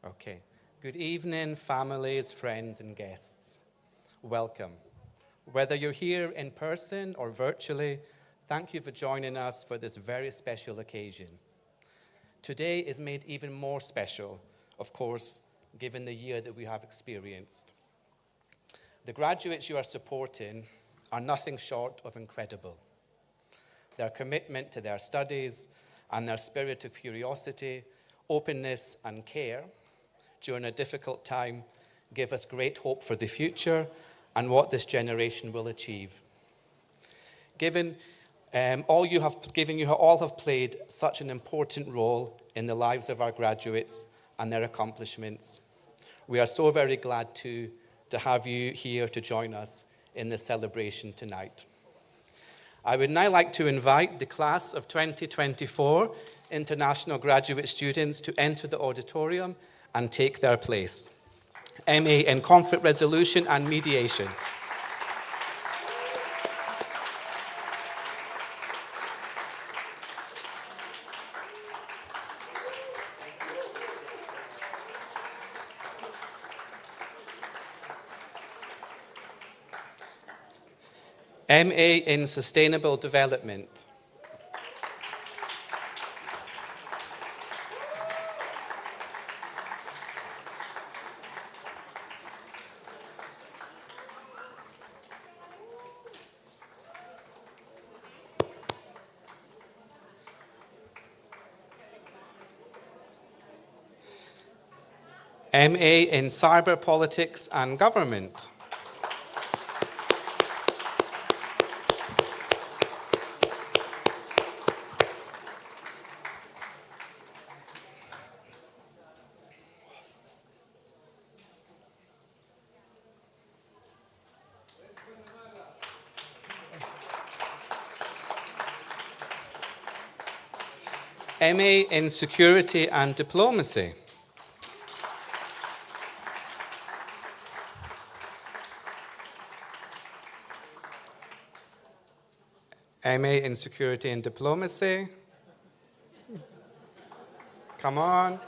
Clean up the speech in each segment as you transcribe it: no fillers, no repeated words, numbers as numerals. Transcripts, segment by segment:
Okay. Good evening, families, friends, and guests. Welcome. Whether you're here in person or virtually, thank you for joining us for this very special occasion. Today is made even more special, of course, given the year that we have experienced. The graduates you are supporting are nothing short of incredible. Their commitment to their studies and their spirit of curiosity, openness, and care during a difficult time give us great hope for the future and what this generation will achieve. Given all have played such an important role in the lives of our graduates and their accomplishments, we are so very glad to have you here to join us in this celebration tonight. I would now like to invite the class of 2024 international graduate students to enter the auditorium and take their place. MA in Conflict Resolution and Mediation. MA in Sustainable Development. MA in Cyber Politics and Government. MA in Security and Diplomacy. MA in Security and Diplomacy. Come on.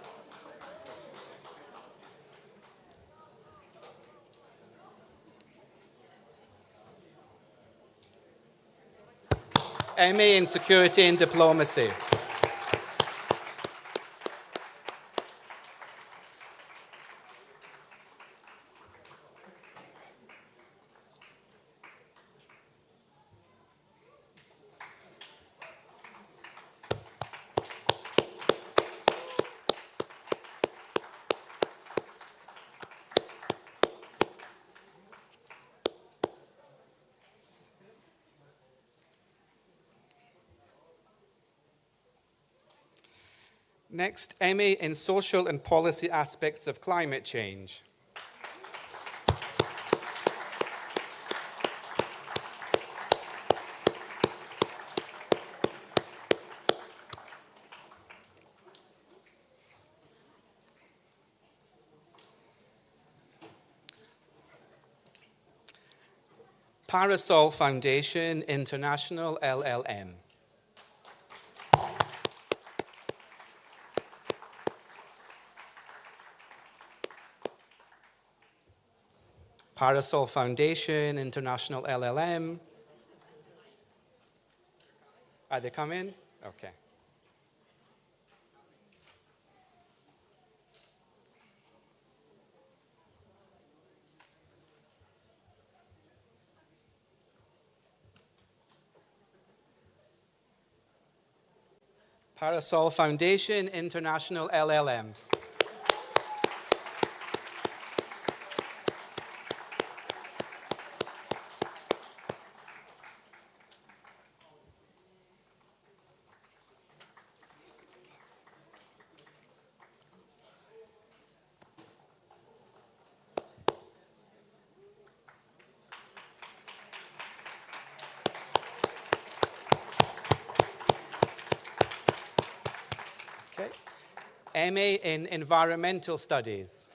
MA in Security and Diplomacy. Next, MA in Social and Policy Aspects of Climate Change. Parasol Foundation International LLM. Parasol Foundation International LLM. Are they coming? Okay. Parasol Foundation International LLM. MA in Environmental Studies.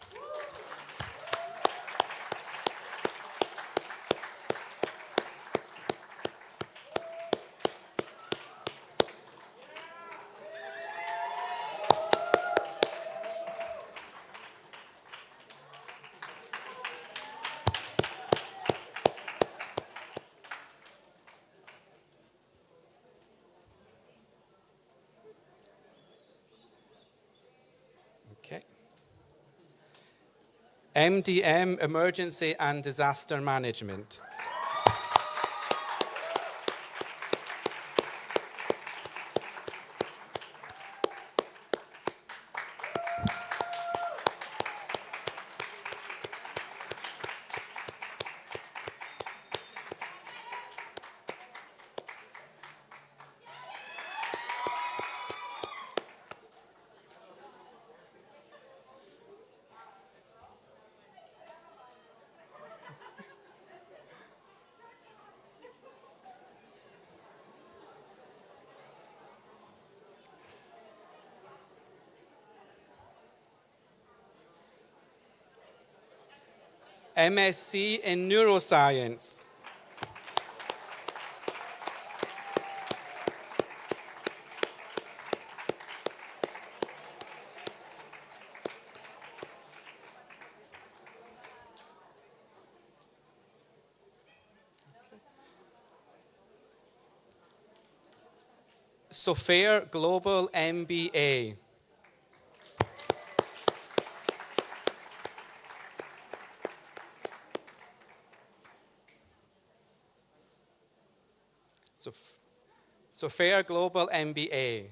MDM, Emergency and Disaster Management. MSc in Neuroscience. Sofair Global MBA. Sofair Global MBA.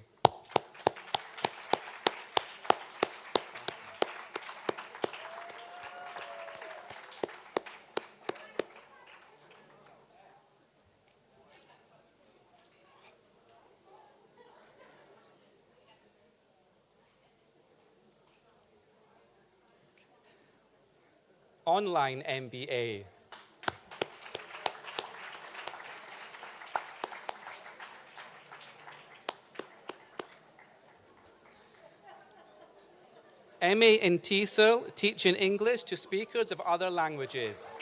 Online MBA. MA in TESOL, teaching English to speakers of other languages.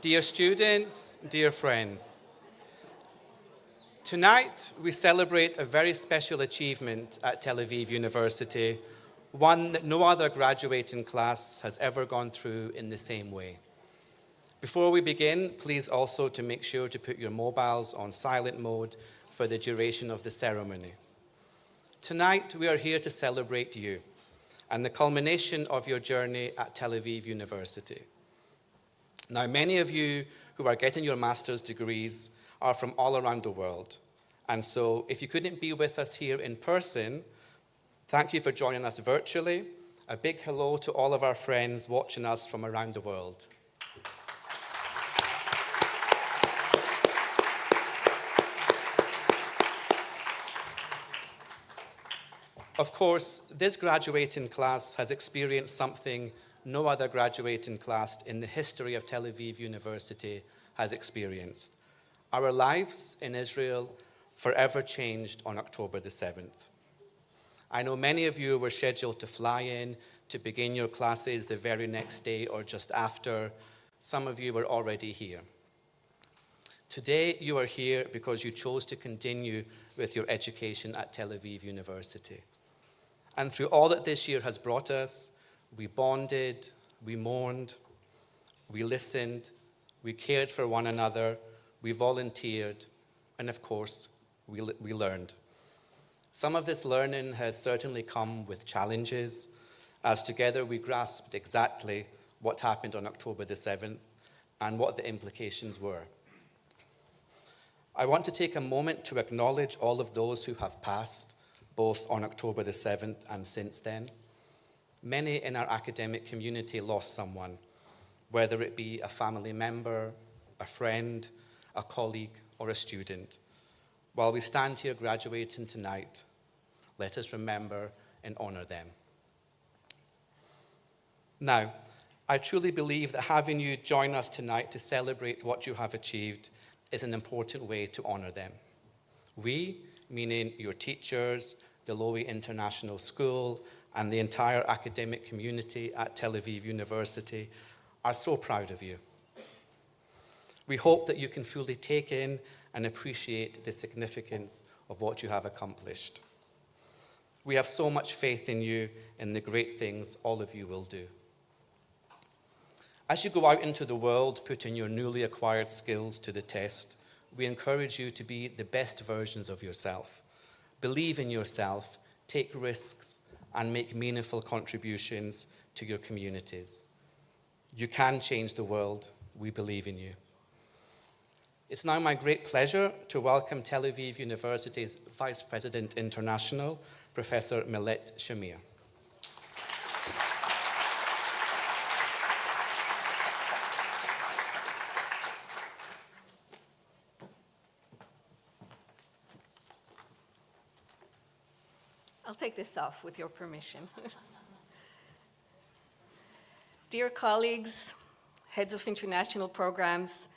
Dear students, dear friends, tonight we celebrate a very special achievement at Tel Aviv University, one that no other graduating class has ever gone through in the same way. Before we begin, please also to make sure to put your mobiles on silent mode for the duration of the ceremony. Tonight we are here to celebrate you and the culmination of your journey at Tel Aviv University. Now, many of you who are getting your master's degrees are from all around the world. And so if you couldn't be with us here in person, thank you for joining us virtually. A big hello to all of our friends watching us from around the world. Of course, this graduating class has experienced something no other graduating class in the history of Tel Aviv University has experienced. Our lives in Israel forever changed on October the 7th. I know many of you were scheduled to fly in to begin your classes the very next day or just after. Some of you were already here. Today, you are here because you chose to continue with your education at Tel Aviv University. And through all that this year has brought us, we bonded, we mourned, we listened, we cared for one another, we volunteered, and of course, we learned. Some of this learning has certainly come with challenges, as together we grasped exactly what happened on October the 7th and what the implications were. I want to take a moment to acknowledge all of those who have passed, both on October the 7th and since then. Many in our academic community lost someone, whether it be a family member, a friend, a colleague, or a student. While we stand here graduating tonight, let us remember and honor them. Now, I truly believe that having you join us tonight to celebrate what you have achieved is an important way to honor them. We, meaning your teachers, the Lowy International School, and the entire academic community at Tel Aviv University, are so proud of you. We hope that you can fully take in and appreciate the significance of what you have accomplished. We have so much faith in you and the great things all of you will do. As you go out into the world, putting your newly acquired skills to the test, we encourage you to be the best versions of yourself. Believe in yourself, take risks, and make meaningful contributions to your communities. You can change the world. We believe in you. It's now my great pleasure to welcome Tel Aviv University's Vice President International, Professor Milet Shamir. I'll take this off with your permission. Dear colleagues, heads of international programs,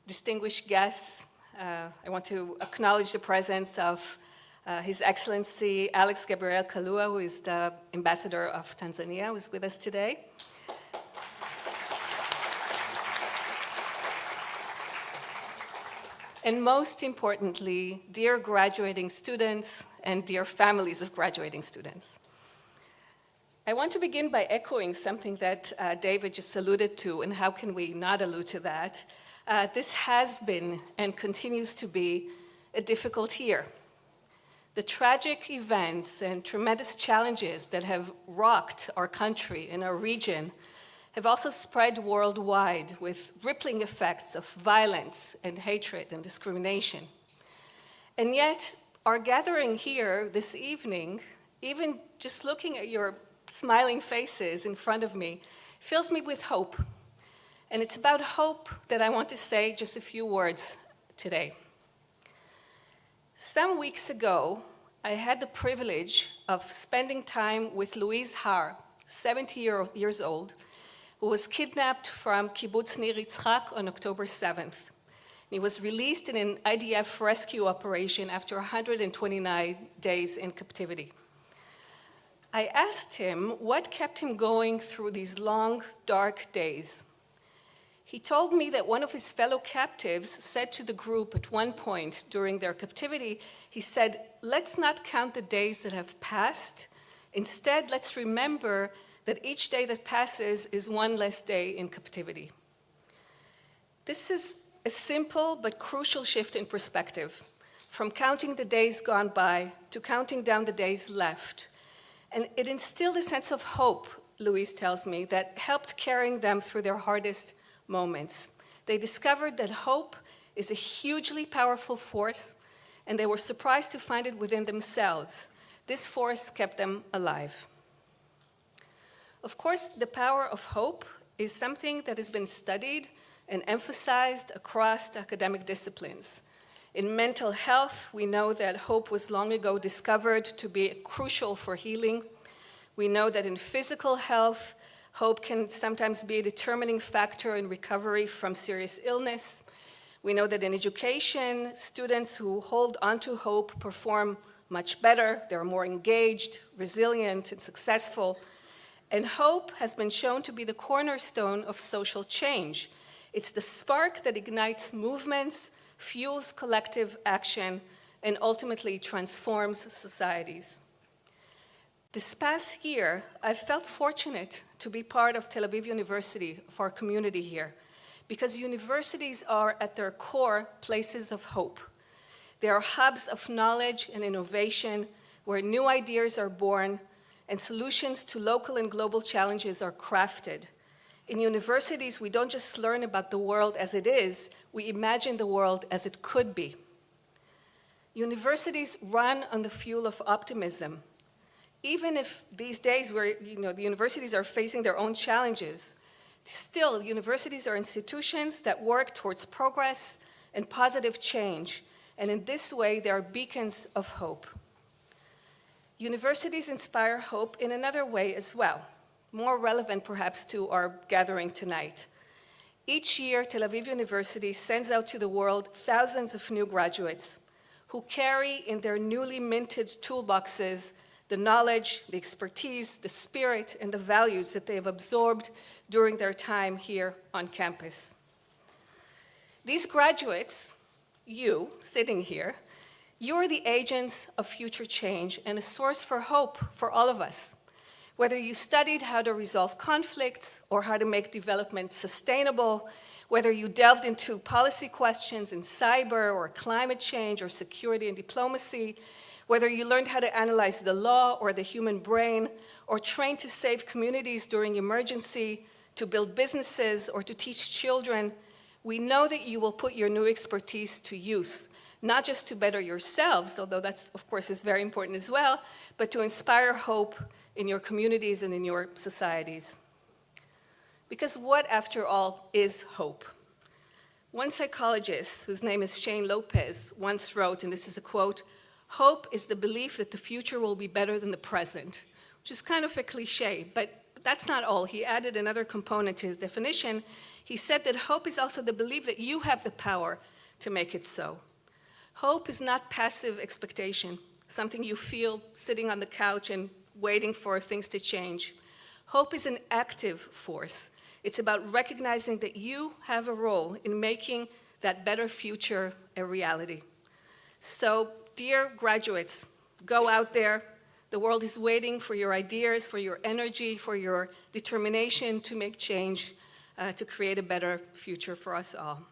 distinguished guests, I want to acknowledge the presence of His Excellency Alex Gabriel Kalua, who is the ambassador of Tanzania, who is with us today. And most importantly, dear graduating students and dear families of graduating students. I want to begin by echoing something that David just alluded to, and how can we not allude to that? This has been and continues to be a difficult year. The tragic events and tremendous challenges that have rocked our country and our region have also spread worldwide with rippling effects of violence and hatred and discrimination. And yet, our gathering here this evening, even just looking at your smiling faces in front of me, fills me with hope. And it's about hope that I want to say just a few words today. Some weeks ago, I had the privilege of spending time with Louise Har, 70 years old, who was kidnapped from Kibbutz Nir Yitzchak on October 7th. He was released in an IDF rescue operation after 129 days in captivity. I asked him what kept him going through these long, dark days. He told me that one of his fellow captives said to the group at one point during their captivity, he said, "Let's not count the days that have passed. Instead, let's remember that each day that passes is one less day in captivity." This is a simple but crucial shift in perspective, from counting the days gone by to counting down the days left. And it instilled a sense of hope, Louise tells me, that helped carrying them through their hardest moments. They discovered that hope is a hugely powerful force, and they were surprised to find it within themselves. This force kept them alive. Of course, the power of hope is something that has been studied and emphasized across academic disciplines. In mental health, we know that hope was long ago discovered to be crucial for healing. We know that in physical health, hope can sometimes be a determining factor in recovery from serious illness. We know that in education, students who hold onto hope perform much better. They're more engaged, resilient, and successful. And hope has been shown to be the cornerstone of social change. It's the spark that ignites movements, fuels collective action, and ultimately transforms societies. This past year, I've felt fortunate to be part of Tel Aviv University, of our community here, because universities are at their core places of hope. They are hubs of knowledge and innovation where new ideas are born and solutions to local and global challenges are crafted. In universities, we don't just learn about the world as it is, we imagine the world as it could be. Universities run on the fuel of optimism. Even if these days where the universities are facing their own challenges, still universities are institutions that work towards progress and positive change, and in this way they are beacons of hope. Universities inspire hope in another way as well. more relevant perhaps to our gathering tonight. Each year, Tel Aviv University sends out to the world thousands of new graduates who carry in their newly minted toolboxes the knowledge, the expertise, the spirit, and the values that they have absorbed during their time here on campus. These graduates, you sitting here, you are the agents of future change and a source for hope for all of us. Whether you studied how to resolve conflicts or how to make development sustainable, whether you delved into policy questions in cyber or climate change or security and diplomacy, whether you learned how to analyze the law or the human brain, or trained to save communities during emergency, to build businesses, or to teach children, we know that you will put your new expertise to use, not just to better yourselves, although that, of course, is very important as well, but to inspire hope in your communities and in your societies. Because what, after all, is hope? One psychologist, whose name is Shane Lopez, once wrote, and this is a quote, "Hope is the belief that the future will be better than the present," which is kind of a cliche, but that's not all. He added another component to his definition. He said that hope is also the belief that you have the power to make it so. Hope is not passive expectation, something you feel sitting on the couch and waiting for things to change. Hope is an active force. It's about recognizing that you have a role in making that better future a reality. So, dear graduates, go out there. The world is waiting for your ideas, for your energy, for your determination to make change, to create a better future for us all.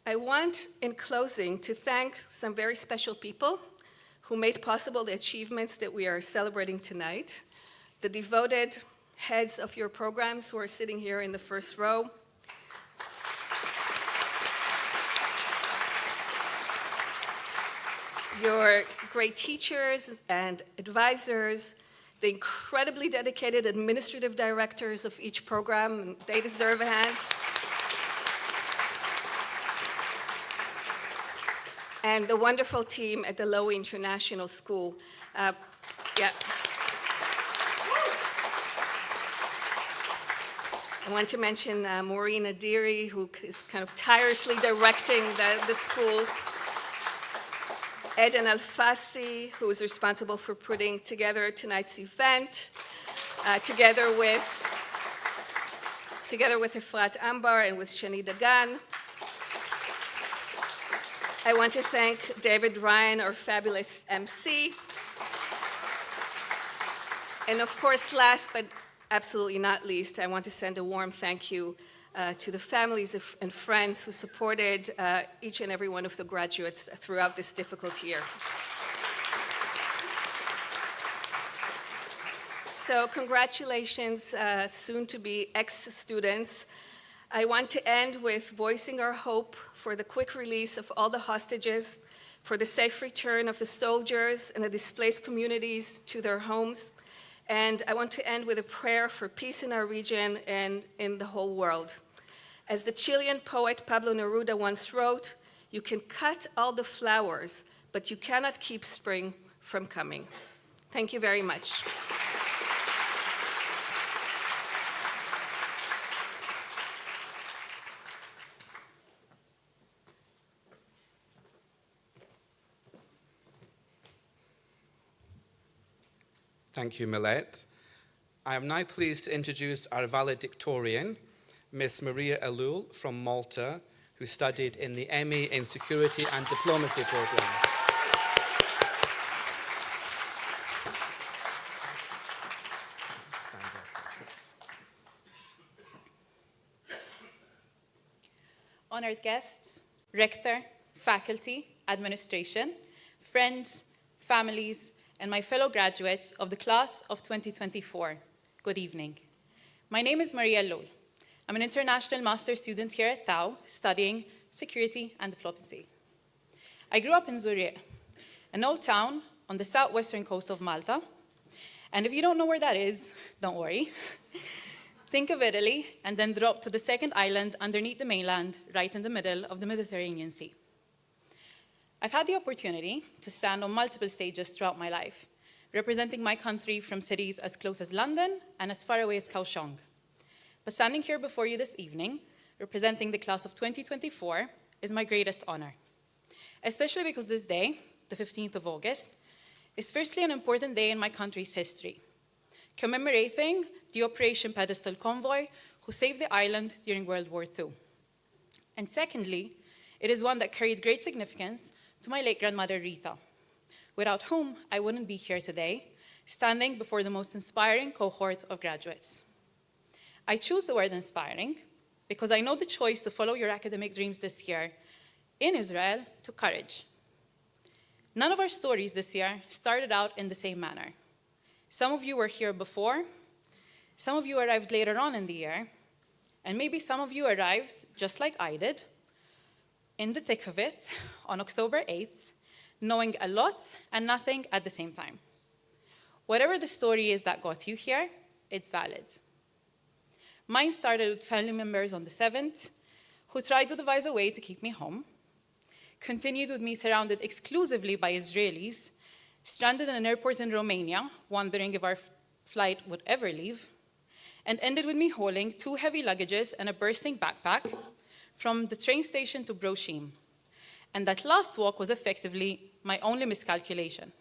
I want, in closing, to thank some very special people who made possible the achievements that we are celebrating tonight, the devoted heads of your programs who are sitting here in the first row, your great teachers and advisors, the incredibly dedicated administrative directors of each program, and they deserve a hand. And the wonderful team at the Lowy International School. I want to mention Maureen Adiri, who is kind of tirelessly directing the school. Eden Alfasi, who is responsible for putting together tonight's event, together with Efrat Ambar and with Shani Dagan. I want to thank David Ryan, our fabulous MC. And of course, last but absolutely not least, I want to send a warm thank you to the families and friends who supported each and every one of the graduates throughout this difficult year. So congratulations, soon-to-be ex-students. I want to end with voicing our hope for the quick release of all the hostages, for the safe return of the soldiers and the displaced communities to their homes. And I want to end with a prayer for peace in our region and in the whole world. As the Chilean poet Pablo Neruda once wrote, "You can cut all the flowers, but you cannot keep spring from coming." Thank you very much. Thank you, Milette. I am now pleased to introduce our valedictorian, Miss Maria Elul from Malta, who studied in the MA in Security and Diplomacy program. Honored guests, rector, faculty, administration, friends, families, and my fellow graduates of the class of 2024, good evening. My name is Maria Elul. I'm an international master's student here at TAU, studying security and diplomacy. I grew up in Zurich, an old town on the southwestern coast of Malta. And if you don't know where that is, don't worry. Think of Italy and then drop to the second island underneath the mainland, right in the middle of the Mediterranean Sea. I've had the opportunity to stand on multiple stages throughout my life, representing my country from cities as close as London and as far away as Kaohsiung. But standing here before you this evening, representing the class of 2024, is my greatest honor, especially because this day, the 15th of August, is firstly an important day in my country's history, commemorating the Operation Pedestal Convoy who saved the island during World War II. And secondly, it is one that carried great significance to my late grandmother Rita, without whom I wouldn't be here today, standing before the most inspiring cohort of graduates. I choose the word inspiring because I know the choice to follow your academic dreams this year in Israel took courage. None of our stories this year started out in the same manner. Some of you were here before, some of you arrived later on in the year, and maybe some of you arrived, just like I did, in the thick of it on October 8th, knowing a lot and nothing at the same time. Whatever the story is that got you here, it's valid. Mine started with family members on the 7th, who tried to devise a way to keep me home, continued with me surrounded exclusively by Israelis, stranded in an airport in Romania, wondering if our flight would ever leave, and ended with me hauling 2 heavy luggages and a bursting backpack from the train station to Broshim. And that last walk was effectively my only miscalculation.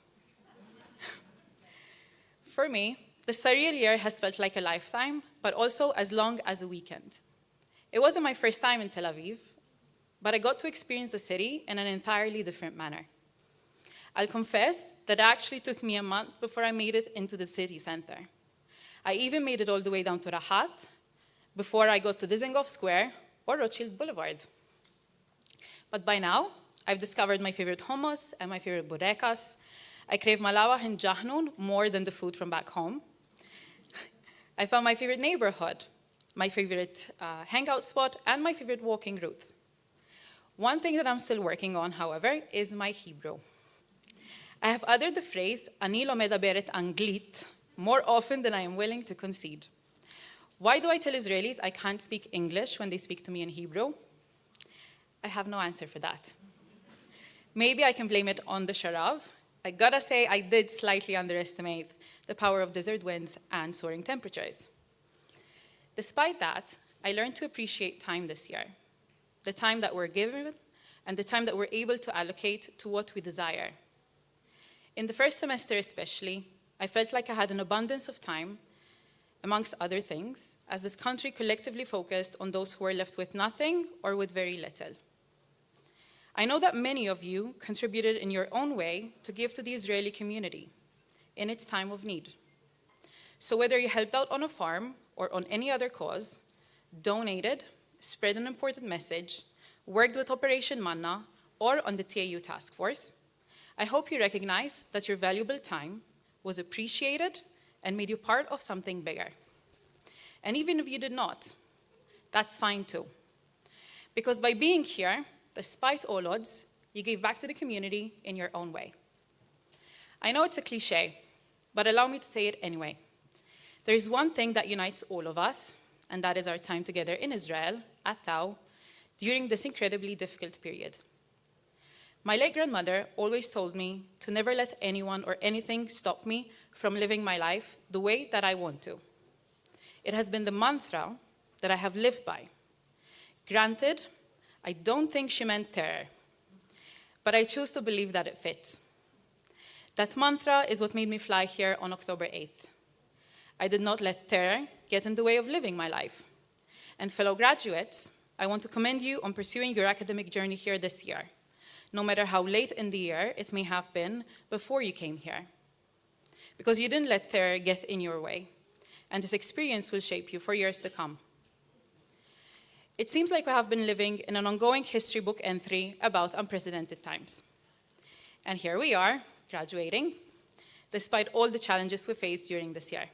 For me, the surreal year has felt like a lifetime, but also as long as a weekend. It wasn't my first time in Tel Aviv, but I got to experience the city in an entirely different manner. I'll confess that it actually took me a month before I made it into the city center. I even made it all the way down to Rahat before I got to Dizengoff Square or Rothschild Boulevard. But by now, I've discovered my favorite hummus and my favorite burekas. I crave malawah and jahnun more than the food from back home. I found my favorite neighborhood, my favorite hangout spot, and my favorite walking route. One thing that I'm still working on, however, is my Hebrew. I have uttered the phrase, "Ani lo medaberet anglit," more often than I am willing to concede. Why do I tell Israelis I can't speak English when they speak to me in Hebrew? I have no answer for that. Maybe I can blame it on the sharav. I gotta say, I did slightly underestimate the power of desert winds and soaring temperatures. Despite that, I learned to appreciate time this year, the time that we're given and the time that we're able to allocate to what we desire. In the first semester especially, I felt like I had an abundance of time, amongst other things, as this country collectively focused on those who were left with nothing or with very little. I know that many of you contributed in your own way to give to the Israeli community in its time of need. So whether you helped out on a farm or on any other cause, donated, spread an important message, worked with Operation Manna, or on the TAU task force, I hope you recognize that your valuable time was appreciated and made you part of something bigger. And even if you did not, that's fine too. Because by being here, despite all odds, you gave back to the community in your own way. I know it's a cliche, but allow me to say it anyway. There is one thing that unites all of us, and that is our time together in Israel, at Tau, during this incredibly difficult period. My late grandmother always told me to never let anyone or anything stop me from living my life the way that I want to. It has been the mantra that I have lived by. Granted, I don't think she meant terror, but I choose to believe that it fits. That mantra is what made me fly here on October 8th. I did not let terror get in the way of living my life. And fellow graduates, I want to commend you on pursuing your academic journey here this year, no matter how late in the year it may have been before you came here. Because you didn't let terror get in your way, and this experience will shape you for years to come. It seems like we have been living in an ongoing history book entry about unprecedented times. And here we are, graduating, despite all the challenges we faced during this year.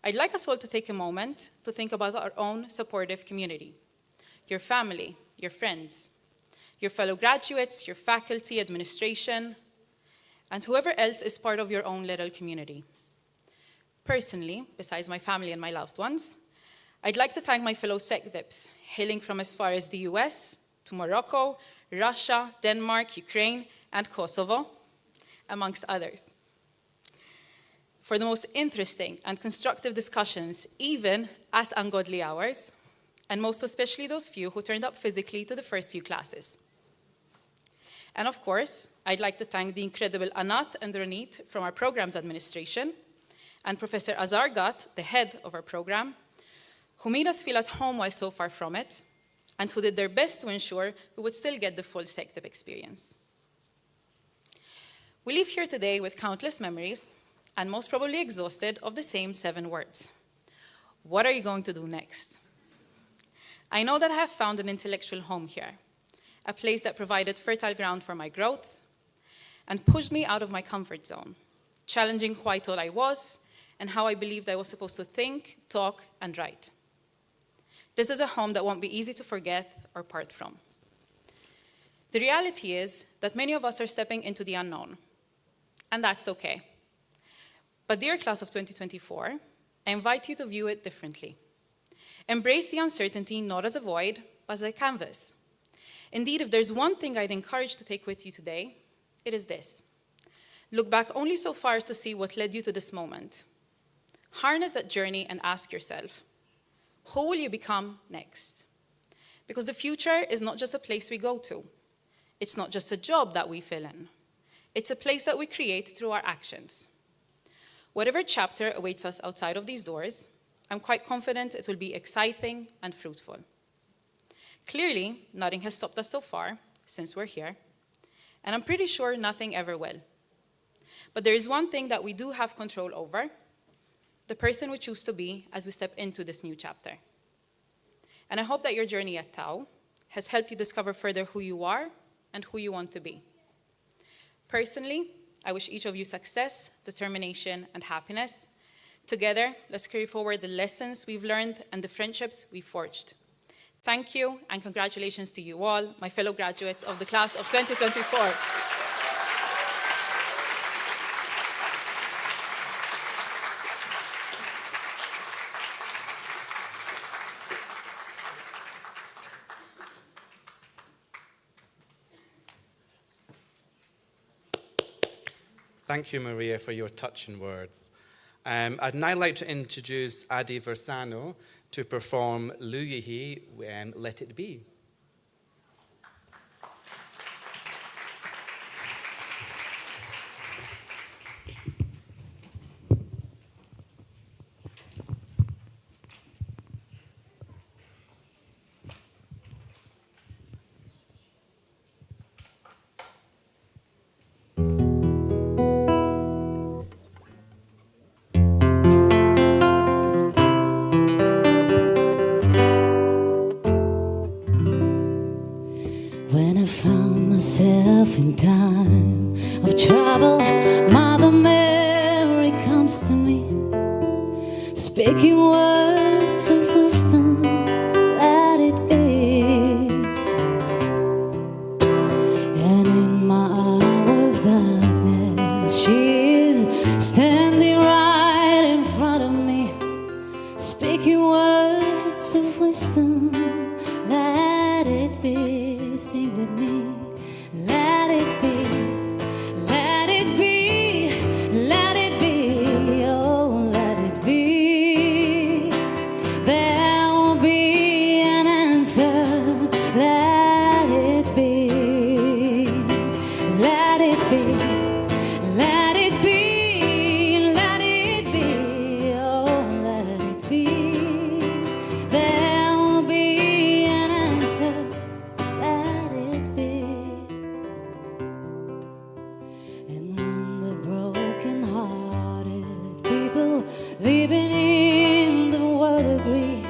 I'd like us all to take a moment to think about our own supportive community, your family, your friends, your fellow graduates, your faculty, administration, and whoever else is part of your own little community. Personally, besides my family and my loved ones, I'd like to thank my fellow SecDips, hailing from as far as the US to Morocco, Russia, Denmark, Ukraine, and Kosovo, amongst others. for the most interesting and constructive discussions, even at ungodly hours, and most especially those few who turned up physically to the first few classes. And of course, I'd like to thank the incredible Anat and Ronit from our program's administration, and Professor Azar Gat, the head of our program, who made us feel at home while so far from it, and who did their best to ensure we would still get the full SecDep experience. We leave here today with countless memories, and most probably exhausted of the same 7 words. What are you going to do next? I know that I have found an intellectual home here, a place that provided fertile ground for my growth and pushed me out of my comfort zone, challenging who I thought I was and how I believed I was supposed to think, talk, and write. This is a home that won't be easy to forget or part from. The reality is that many of us are stepping into the unknown, and that's okay. But dear class of 2024, I invite you to view it differently. Embrace the uncertainty not as a void, but as a canvas. Indeed, if there's one thing I'd encourage to take with you today, it is this. Look back only so far as to see what led you to this moment. Harness that journey and ask yourself, who will you become next? Because the future is not just a place we go to. It's not just a job that we fill in. It's a place that we create through our actions. Whatever chapter awaits us outside of these doors, I'm quite confident it will be exciting and fruitful. Clearly, nothing has stopped us so far, since we're here, and I'm pretty sure nothing ever will. But there is one thing that we do have control over, the person we choose to be as we step into this new chapter. And I hope that your journey at Tau has helped you discover further who you are and who you want to be. Personally, I wish each of you success, determination, and happiness. Together, let's carry forward the lessons we've learned and the friendships we've forged. Thank you, and congratulations to you all, my fellow graduates of the class of 2024. Thank you, Maria, for your touching words. I'd now like to introduce Adi Versano to perform Lowy, Let It Be. When I found myself in time of trouble, Mother Mary comes to me, speaking words of wisdom, let it be. And in my hour of darkness, she is standing right in front of me, speaking words of wisdom, let it be. Sing with me, let it be, let it be, let it be, oh, let it be. There will be an answer, let it be, let it be, let it be, let it be, oh, let it be. There will be an answer. And when the broken-hearted people living in the world agree,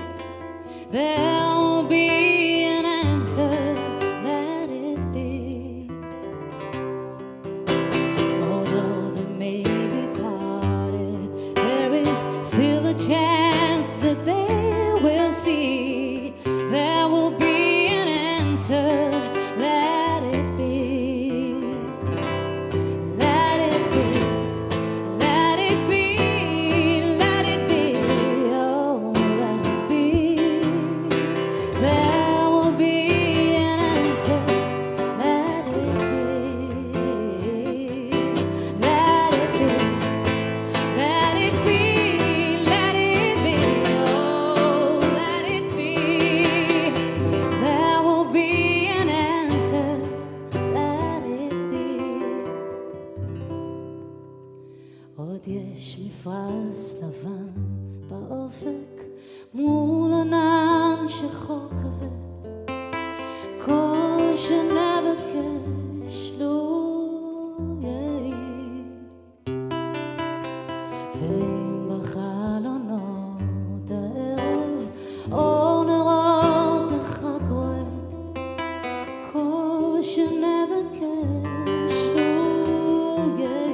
there will be an answer, let it be. Although they may be parted, there is still a chance that they will see. There will be an answer, let it be. Let it be, let it be, let it be, oh, let it be. There will be an answer, let it be. Let it be, let עוד יש מפרש לבן באופק מול ענן שחור כבד כל שנבקש לו יהיה ואם בחלונות הערב אור נרות החג רועד כל שנבקש לו יהיה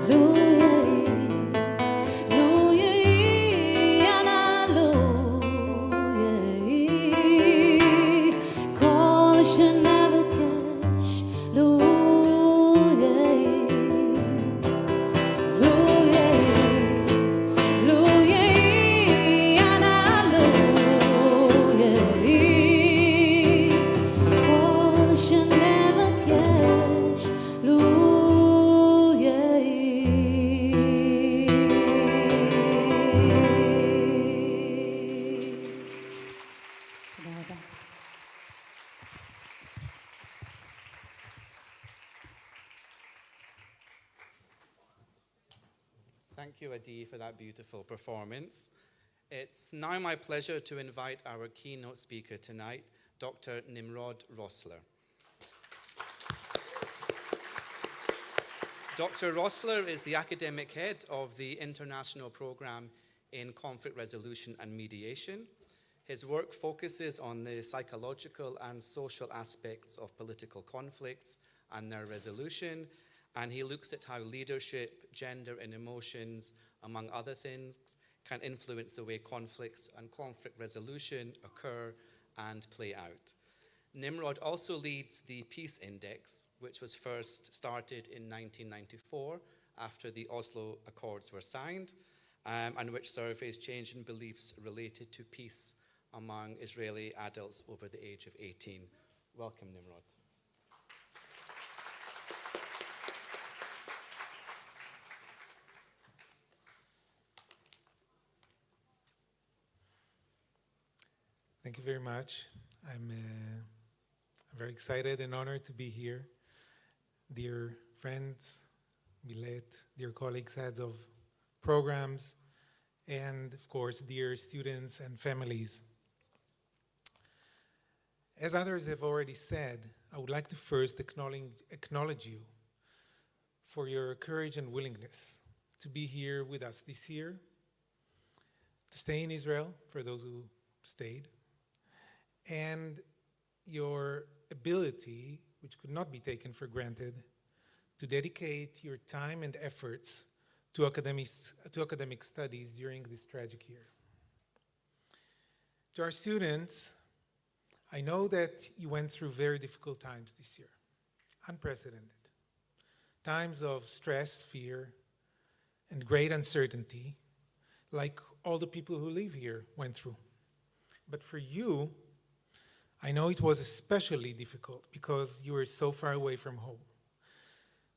לו יהיה לו יהיה אנא לו יהיה כל שנבקש לו Thank you, Adi, for that beautiful performance. It's now my pleasure to invite our keynote speaker tonight, Dr. Nimrod Rossler. Dr. Rossler is the academic head of the International Program in Conflict Resolution and Mediation. His work focuses on the psychological and social aspects of political conflicts and their resolution, and he looks at how leadership, gender, and emotions, among other things, can influence the way conflicts and conflict resolution occur and play out. Nimrod also leads the Peace Index, which was first started in 1994 after the Oslo Accords were signed, and which surveys change in beliefs related to peace among Israeli adults over the age of 18. Welcome, Nimrod. Thank you very much. I'm very excited and honored to be here. Dear friends, Milet, dear colleagues, heads of programs, and of course, dear students and families. As others have already said, I would like to first acknowledge you for your courage and willingness to be here with us this year, to stay in Israel, for those who stayed, and your ability, which could not be taken for granted, to dedicate your time and efforts to academic studies during this tragic year. To our students, I know that you went through very difficult times this year, unprecedented. Times of stress, fear, and great uncertainty, like all the people who live here went through. But for you, I know it was especially difficult because you were so far away from home,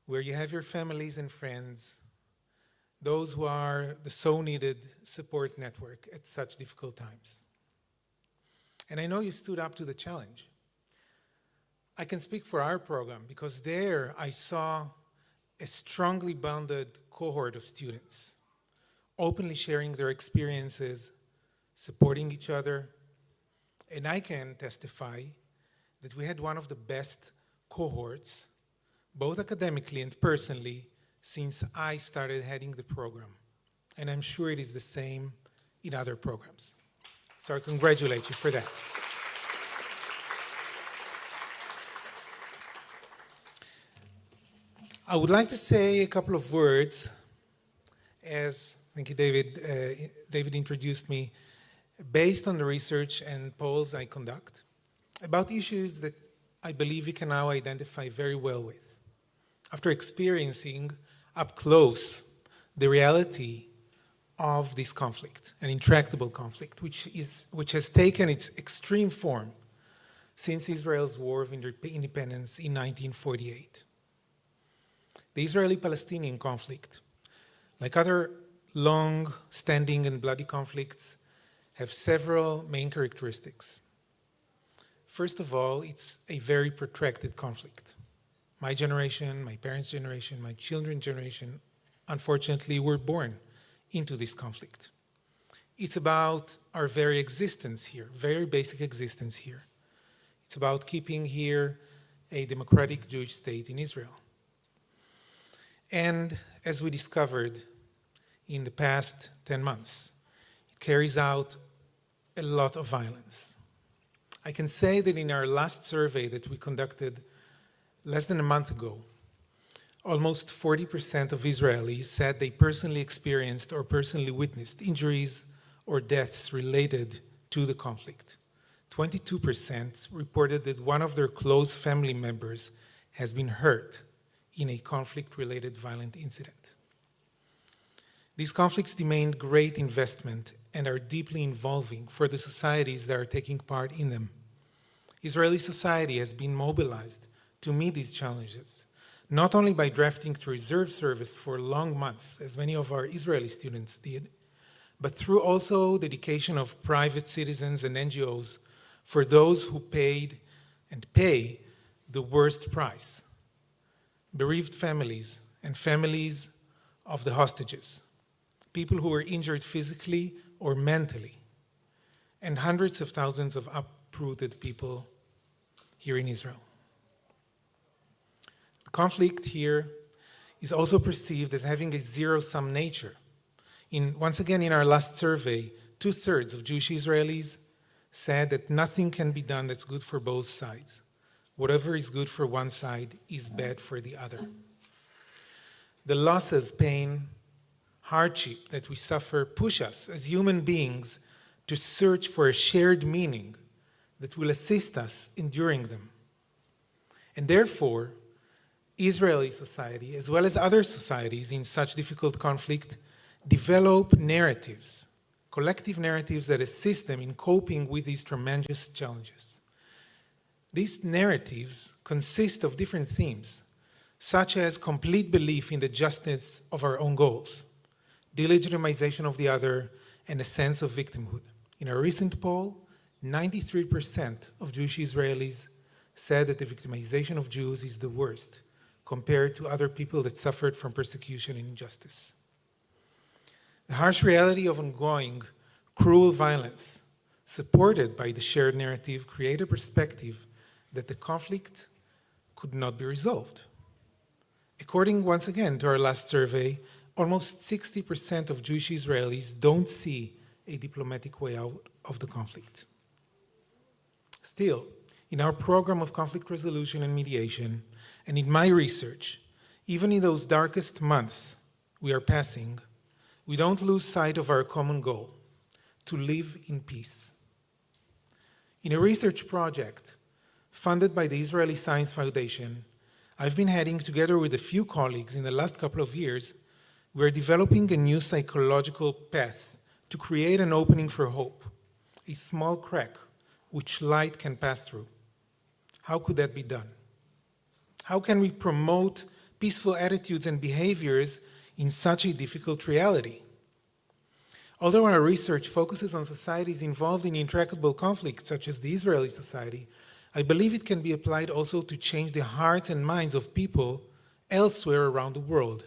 where you have your families and friends, those who are the so needed support network at such difficult times. And I know you stood up to the challenge. I can speak for our program because there I saw a strongly bonded cohort of students, openly sharing their experiences, supporting each other. And I can testify that we had one of the best cohorts, both academically and personally, since I started heading the program. And I'm sure it is the same in other programs. So I congratulate you for that. I would like to say a couple of words as, thank you, David. David introduced me, based on the research and polls I conduct, about issues that I believe we can now identify very well with. After experiencing up close the reality of this conflict, an intractable conflict, which has taken its extreme form since Israel's War of Independence in 1948. The Israeli-Palestinian conflict, like other long-standing and bloody conflicts, have several main characteristics. First of all, it's a very protracted conflict, My generation, my parents' generation, my children's generation, unfortunately, were born into this conflict. It's about our very existence here, very basic existence here. It's about keeping here a democratic Jewish state in Israel. And as we discovered in the past 10 months, it carries out a lot of violence. I can say that in our last survey that we conducted less than a month ago, almost 40% of Israelis said they personally experienced or personally witnessed injuries or deaths related to the conflict. 22% reported that one of their close family members has been hurt in a conflict-related violent incident. These conflicts demand great investment and are deeply involving for the societies that are taking part in them. Israeli society has been mobilized to meet these challenges, not only by drafting to reserve service for long months, as many of our Israeli students did, but through also dedication of private citizens and NGOs for those who paid and pay the worst price: bereaved families and families of the hostages, people who were injured physically or mentally, and hundreds of thousands of uprooted people here in Israel. The conflict here is also perceived as having a zero-sum nature. Once again, in our last survey, 2/3 of Jewish Israelis said that nothing can be done that's good for both sides. Whatever is good for one side is bad for the other. The losses, pain, hardship that we suffer push us as human beings to search for a shared meaning that will assist us in enduring them. And therefore, Israeli society, as well as other societies in such difficult conflict, develop narratives, collective narratives that assist them in coping with these tremendous challenges. These narratives consist of different themes, such as complete belief in the justice of our own goals, delegitimization of the other, and a sense of victimhood. In a recent poll, 93% of Jewish Israelis said that the victimization of Jews is the worst compared to other people that suffered from persecution and injustice. The harsh reality of ongoing cruel violence, supported by the shared narrative, create a perspective that the conflict could not be resolved. According, once again, to our last survey, almost 60% of Jewish Israelis don't see a diplomatic way out of the conflict. Still, in our program of conflict resolution and mediation, and in my research, even in those darkest months we are passing, we don't lose sight of our common goal: to live in peace. In a research project funded by the Israeli Science Foundation, I've been heading, together with a few colleagues in the last couple of years, we're developing a new psychological path to create an opening for hope, a small crack which light can pass through. How could that be done? How can we promote peaceful attitudes and behaviors in such a difficult reality? Although our research focuses on societies involved in intractable conflicts, such as the Israeli society, I believe it can be applied also to change the hearts and minds of people elsewhere around the world,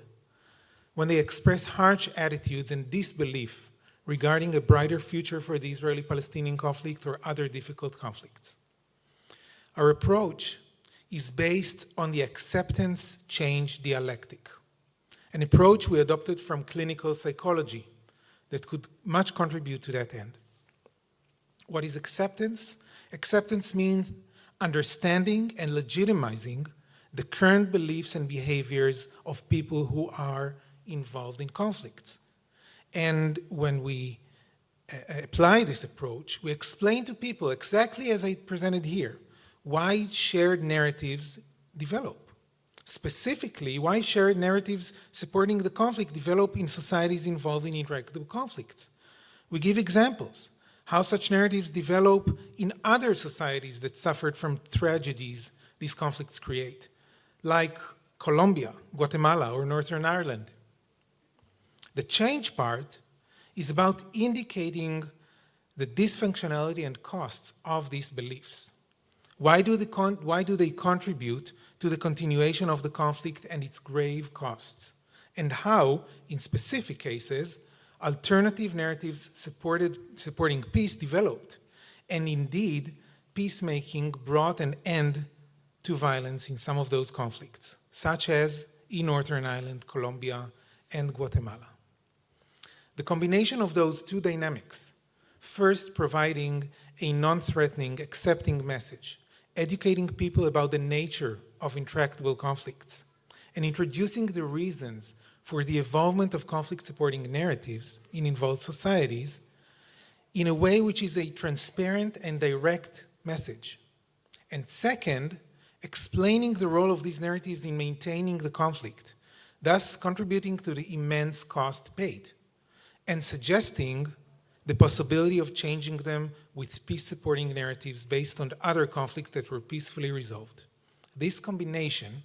when they express harsh attitudes and disbelief regarding a brighter future for the Israeli-Palestinian conflict or other difficult conflicts. Our approach is based on the acceptance change dialectic, an approach we adopted from clinical psychology that could much contribute to that end. What is acceptance? Acceptance means understanding and legitimizing the current beliefs and behaviors of people who are involved in conflicts. And when we apply this approach, we explain to people, exactly as I presented here, why shared narratives develop. Specifically, why shared narratives supporting the conflict develop in societies involved in intractable conflicts. We give examples, how such narratives develop in other societies that suffered from tragedies these conflicts create, like Colombia, Guatemala, or Northern Ireland. The change part is about indicating the dysfunctionality and costs of these beliefs. Why do they contribute to to the continuation of the conflict and its grave costs, and how, in specific cases, alternative narratives supporting peace developed, and indeed, peacemaking brought an end to violence in some of those conflicts, such as in Northern Ireland, Colombia, and Guatemala. The combination of those two dynamics, first providing a non-threatening, accepting message, educating people about the nature of intractable conflicts, and introducing the reasons for the evolvement of conflict-supporting narratives in involved societies in a way which is a transparent and direct message. And second, explaining the role of these narratives in maintaining the conflict, thus contributing to the immense cost paid, and suggesting the possibility of changing them with peace-supporting narratives based on other conflicts that were peacefully resolved. This combination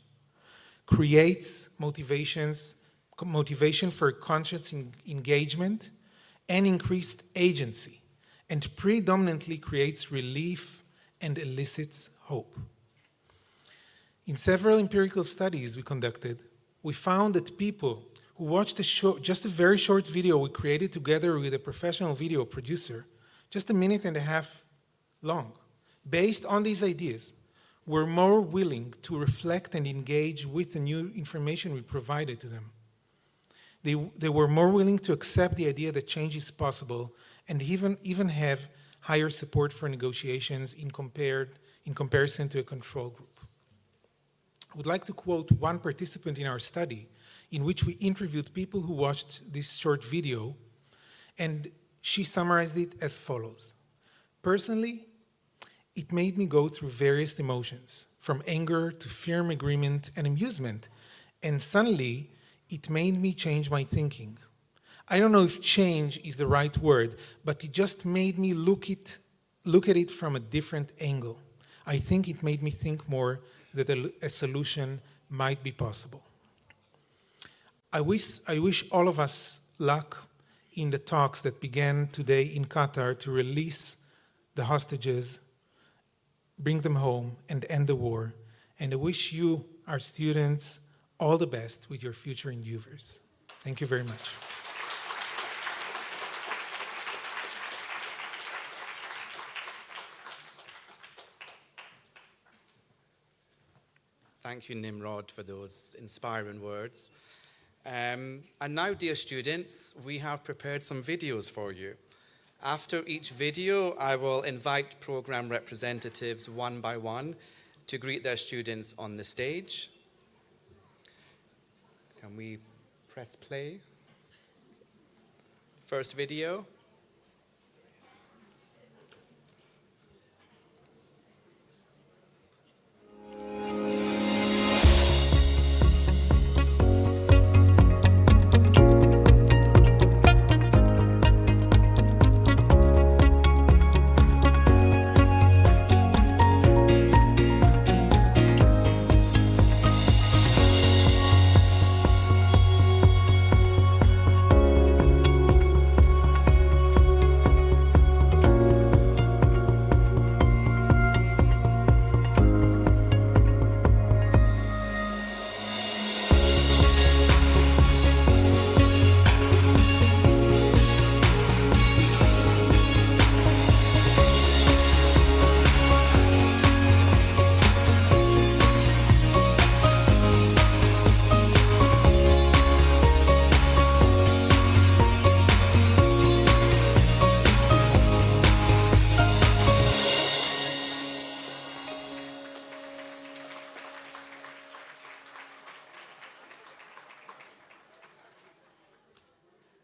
creates motivation for conscious engagement and increased agency, and predominantly creates relief and elicits hope. In several empirical studies we conducted, we found that people who watched just a very short video we created together with a professional video producer, just a minute and a half long, based on these ideas, were more willing to reflect and engage with the new information we provided to them. They were more willing to accept the idea that change is possible and even have higher support for negotiations in comparison to a control group. I would like to quote one participant in our study in which we interviewed people who watched this short video, and she summarized it as follows. Personally, it made me go through various emotions, from anger to firm agreement and amusement, and suddenly it made me change my thinking. I don't know if change is the right word, but it just made me look at it from a different angle. I think it made me think more that a solution might be possible. I wish all of us luck in the talks that began today in Qatar to release the hostages, bring them home, and end the war. And I wish you, our students, all the best with your future endeavors. Thank you very much. Thank you, Nimrod, for those inspiring words. And now, dear students, we have prepared some videos for you. After each video, I will invite program representatives one by one to greet their students on the stage. Can we press play? First video.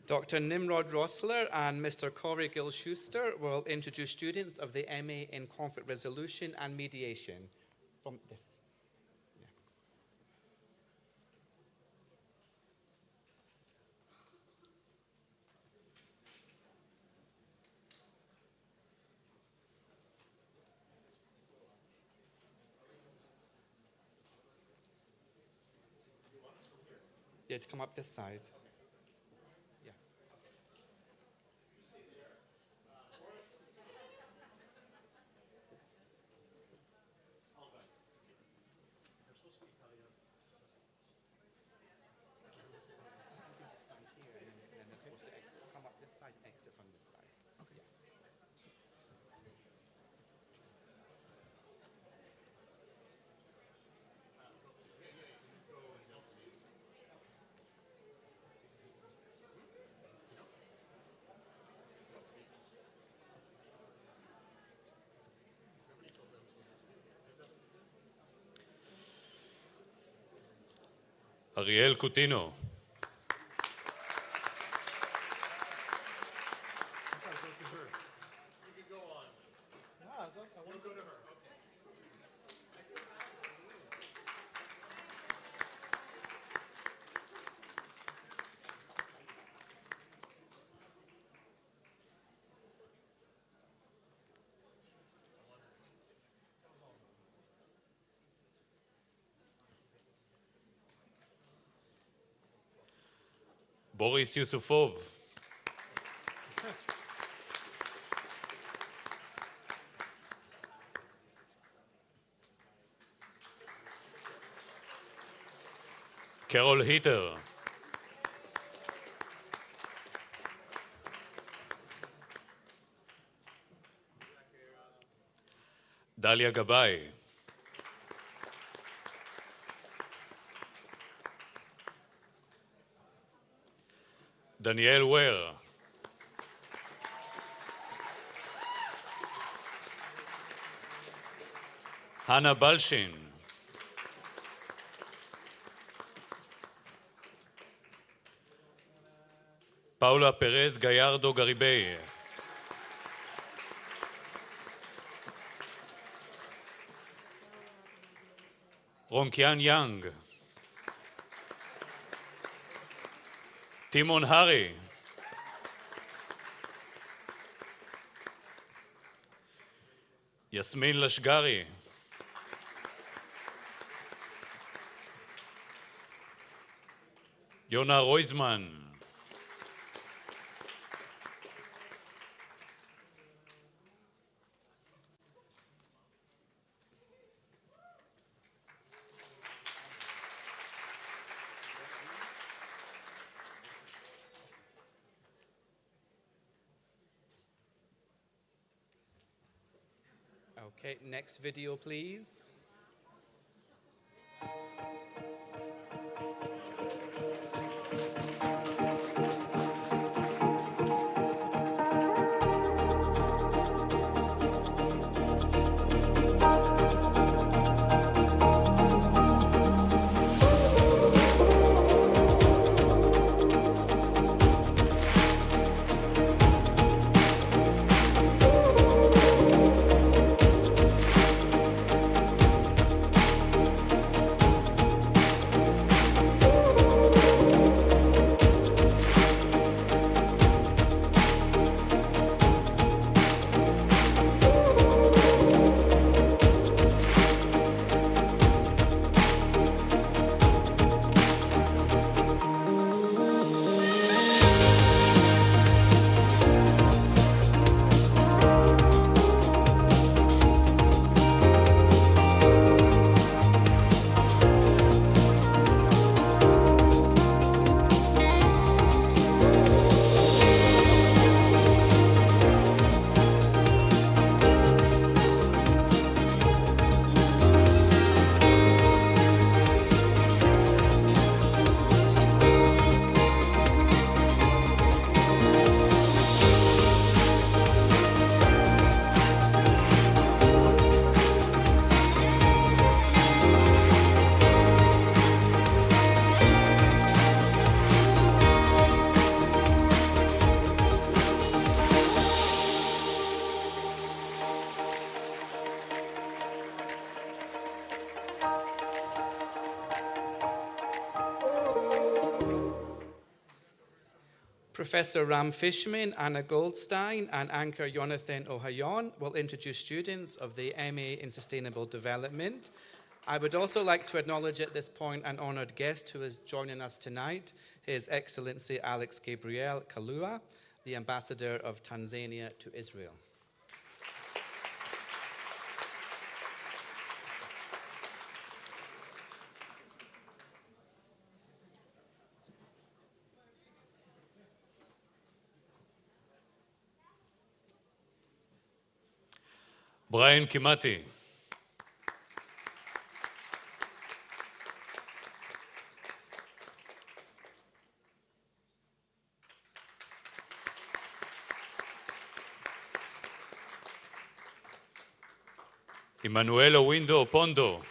Dr. Nimrod Rossler and Mr. Corey Gill-Schuster will introduce students of the MA in Conflict Resolution and Mediation from this. Yeah, to come up this side. אריאל קוטינו. בוריס יוסופוב. קרול היטר. דליה גבאי. דניאל וויר. הנה בלשין. פאולה פרז גיארדו גריבי. רונקיאן יאנג. טימון הארי. יסמין לשגרי. יונה רויזמן. Okay, next video, please. Professor Ram Fishman, Anna Goldstein, and anchor Jonathan Ohayon will introduce students of the MA in Sustainable Development. I would also like to acknowledge at this point an honored guest who is joining us tonight, His Excellency Alex Gabriel Kalua, the Ambassador of Tanzania to Israel. בריין קימתי. עמנואל אווינדו פונדו.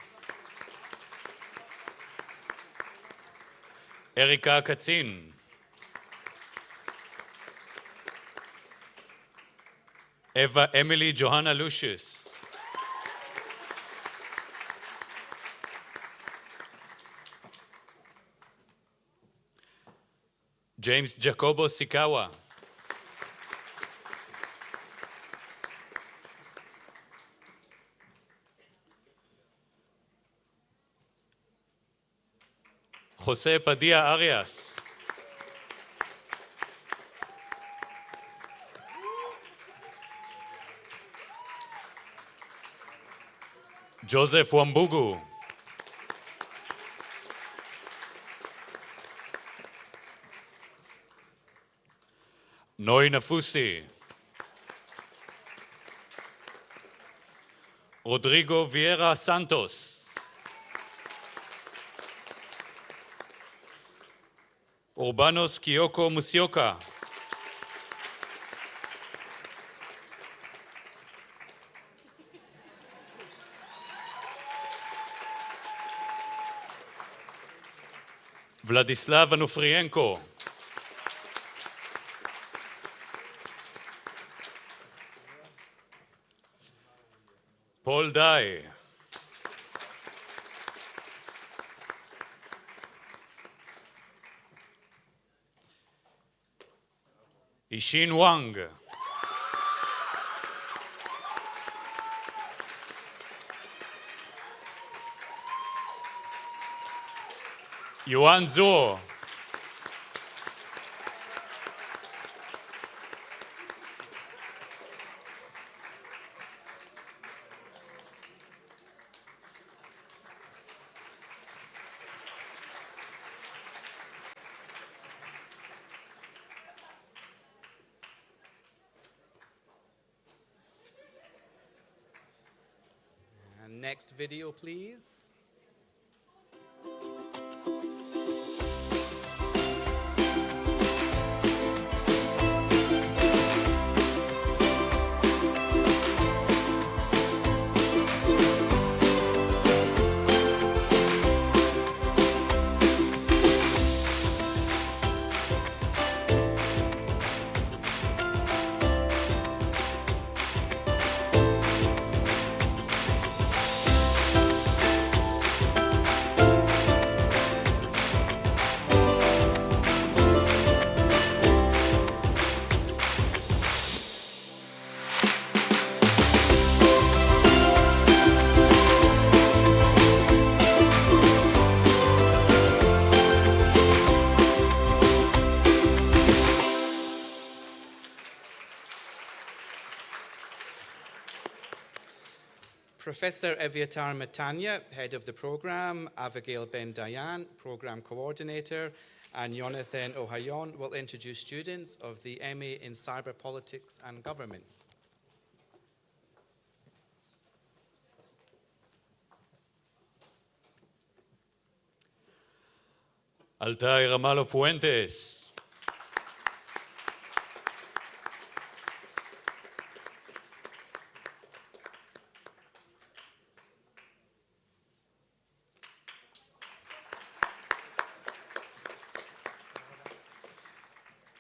אריקה קצין. אמילי ג'והנה לושיס. ג'יימס ג'קובו סיקאווה. חוסה פדיה אריאס. ג'וזף ומבוגו. נוי נפוסי. רודריגו ויארה סנטוס. אורבנוס קיוקו מוסיוקה. ולדיסלב אנופריינקו. פול דאי. אישין וואנג. יואן זו. And next video, please. Professor Eviatar Matanya, head of the program, Abigail Ben-Dayan, program coordinator, and Jonathan Ohayon will introduce students of the MA in Cyber Politics and Government. אלתאי רמאלו פואנטס.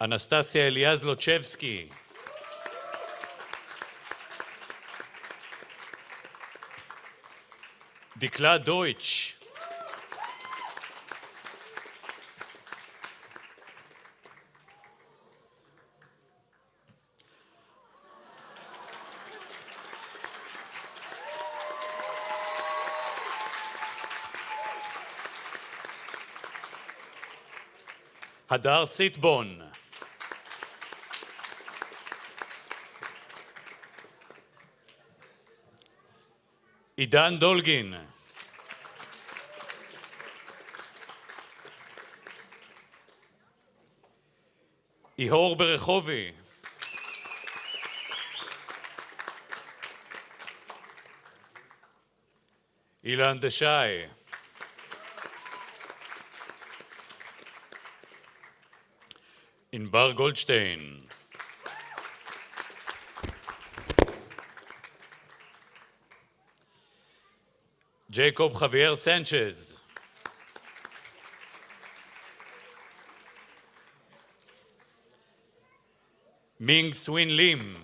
אנסטסיה אליאז לוצ'בסקי. דקלה דויטש. הדר סיטבון. עידן דולגין. איהור ברחובי. אילן דשאי. ענבר גולדשטיין. ג'ייקוב חוויאר סנצ'ז. מינג סווין לים.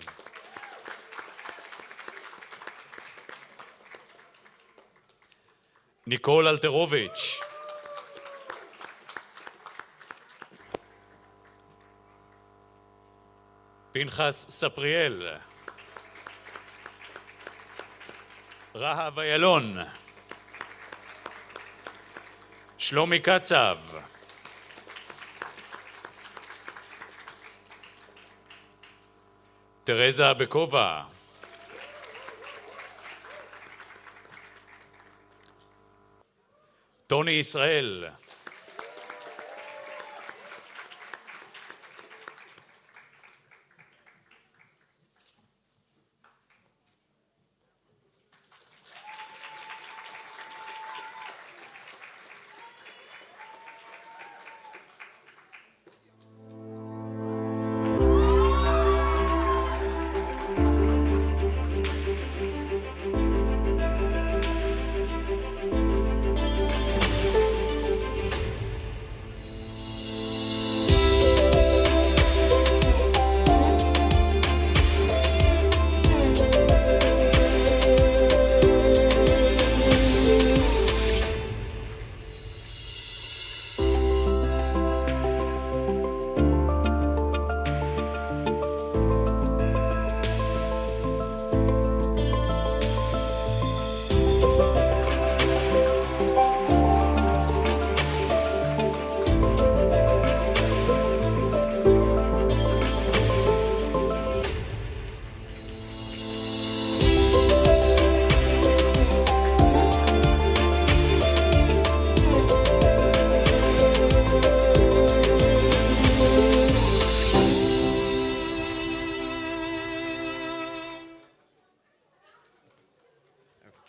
ניקול אלתרוביץ'. פנחס ספריאל. רהב איילון. שלומי קצב. תרזה בכובע. טוני ישראל.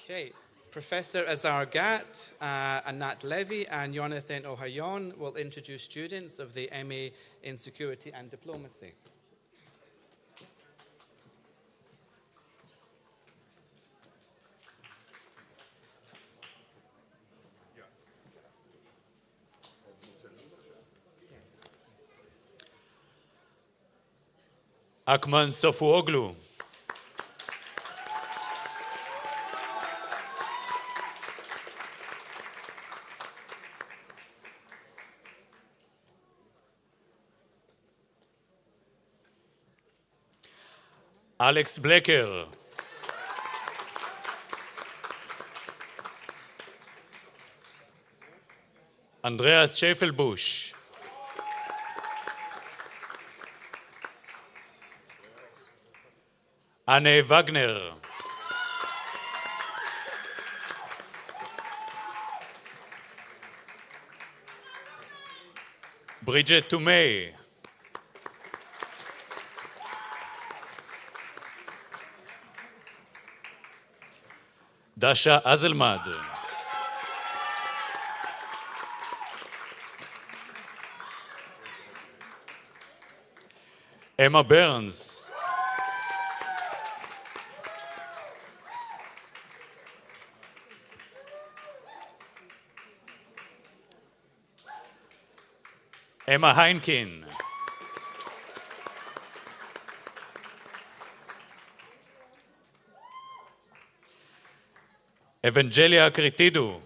Okay, Professor Azar Gat, Anat Levy, and Jonathan Ohayon will introduce students of the MA in Security and Diplomacy. אקמן סופואוגלו. אלכס בלקר. אנדריאס שפלבוש. אנה וגנר. ברידג'ט טומי. דשה אזלמד. אמה ברנס. אמה היינקין. אבנג'ליה קריטידו.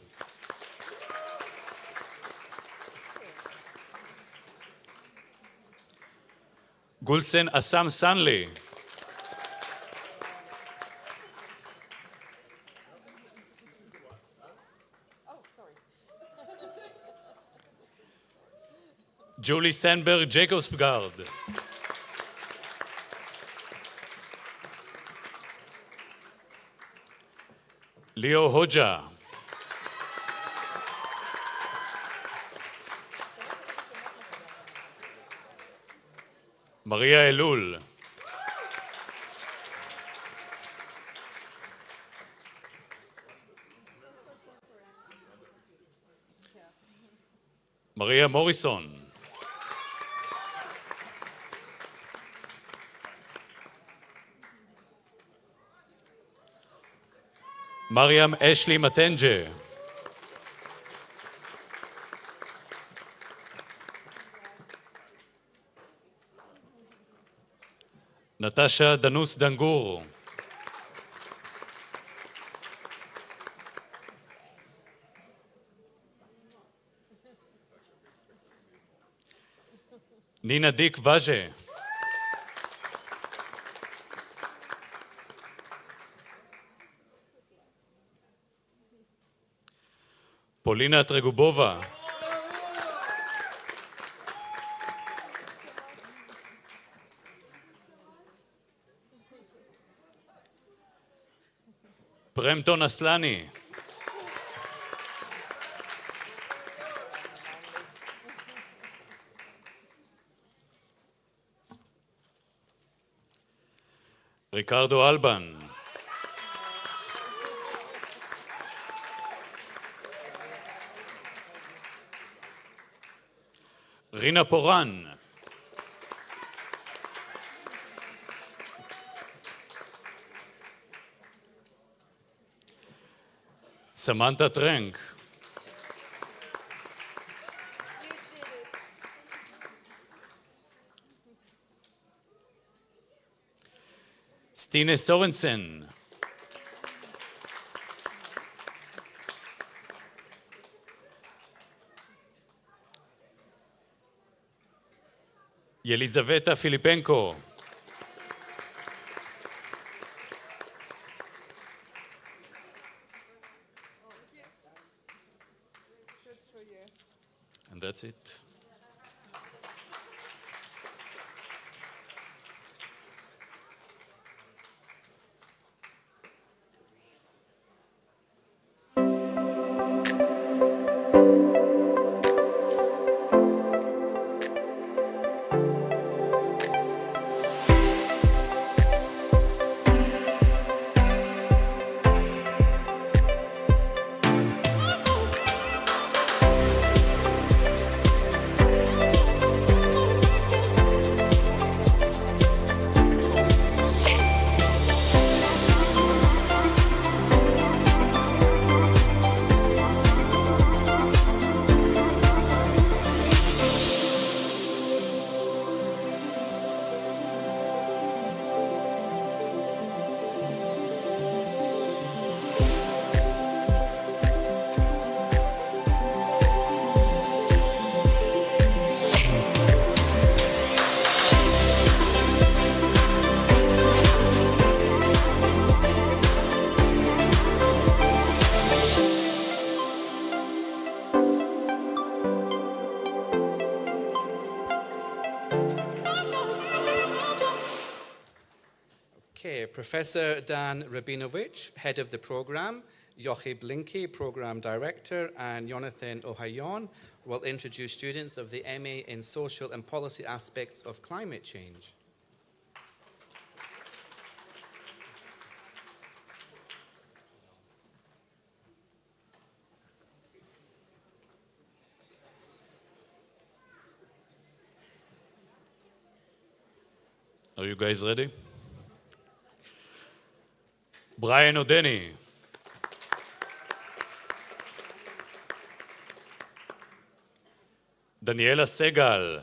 גולסן אסם סנלי. ג'ולי סנברג ג'קובסגארד. ליאו הוג'ה. מריה אלול. מריה מוריסון. מריאם אשלי מטנג'ה. נטשה דנוס דנגור. נינה דיק וז'ה. פולינה טרגובובה. פרמטון אסלני. ריקרדו אלבן. רינה פורן. סמנטה טרנק. סטינה סורנסן. יליזבטה פיליפנקו. And that's it. Okay, Professor Dan Rabinovich, head of the program, Yochi Blinky, program director, and Jonathan Ohayon will introduce students of the MA in Social and Policy Aspects of Climate Change. Are you guys ready? Brian O'Denny. Daniela Segal.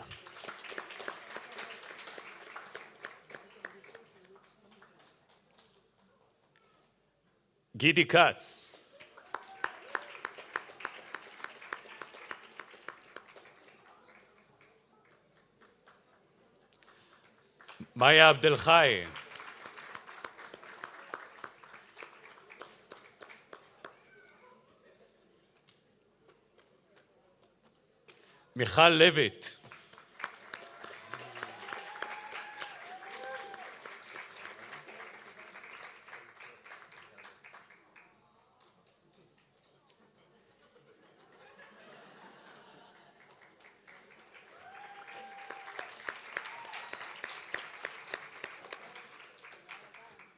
Gidi Katz. Maya Abdel Chai. מיכל לויט.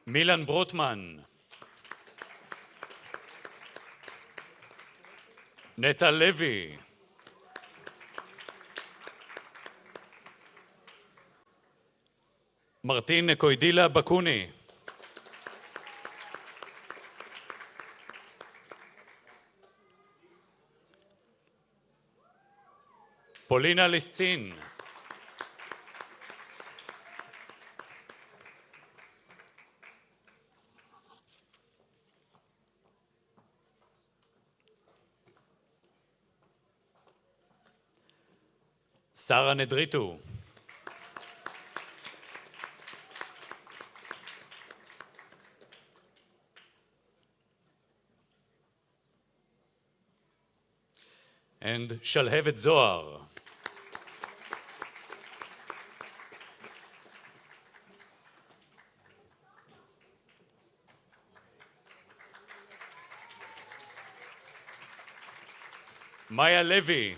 מילן ברוטמן. נטע לוי. מרטין נקוידילה בקוני. פולינה ליסצין. שרה נדריטו. and שלהבת זוהר. מאיה לוי.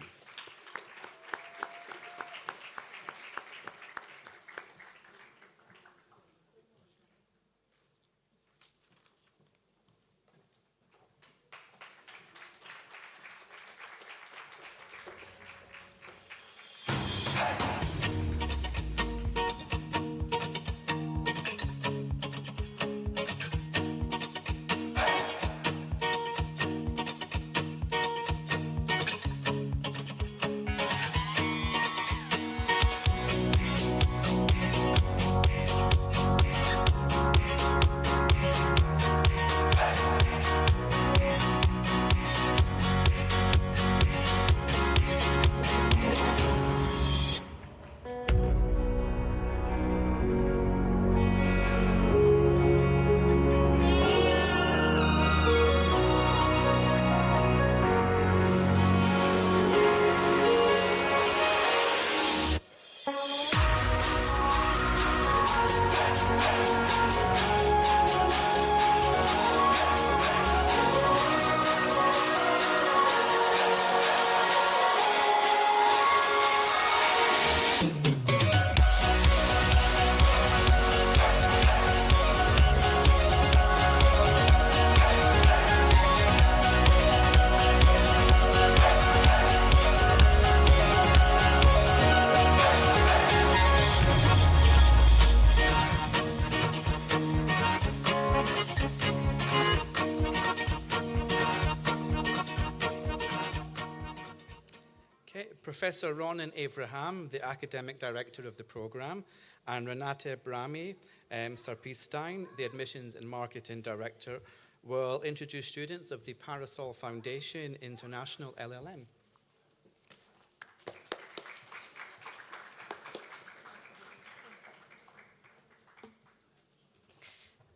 Professor Ronan Abraham, the academic director of the program, and Renate Brahmi Sarpistein, the admissions and marketing director, will introduce students of the Parasol Foundation International LLM.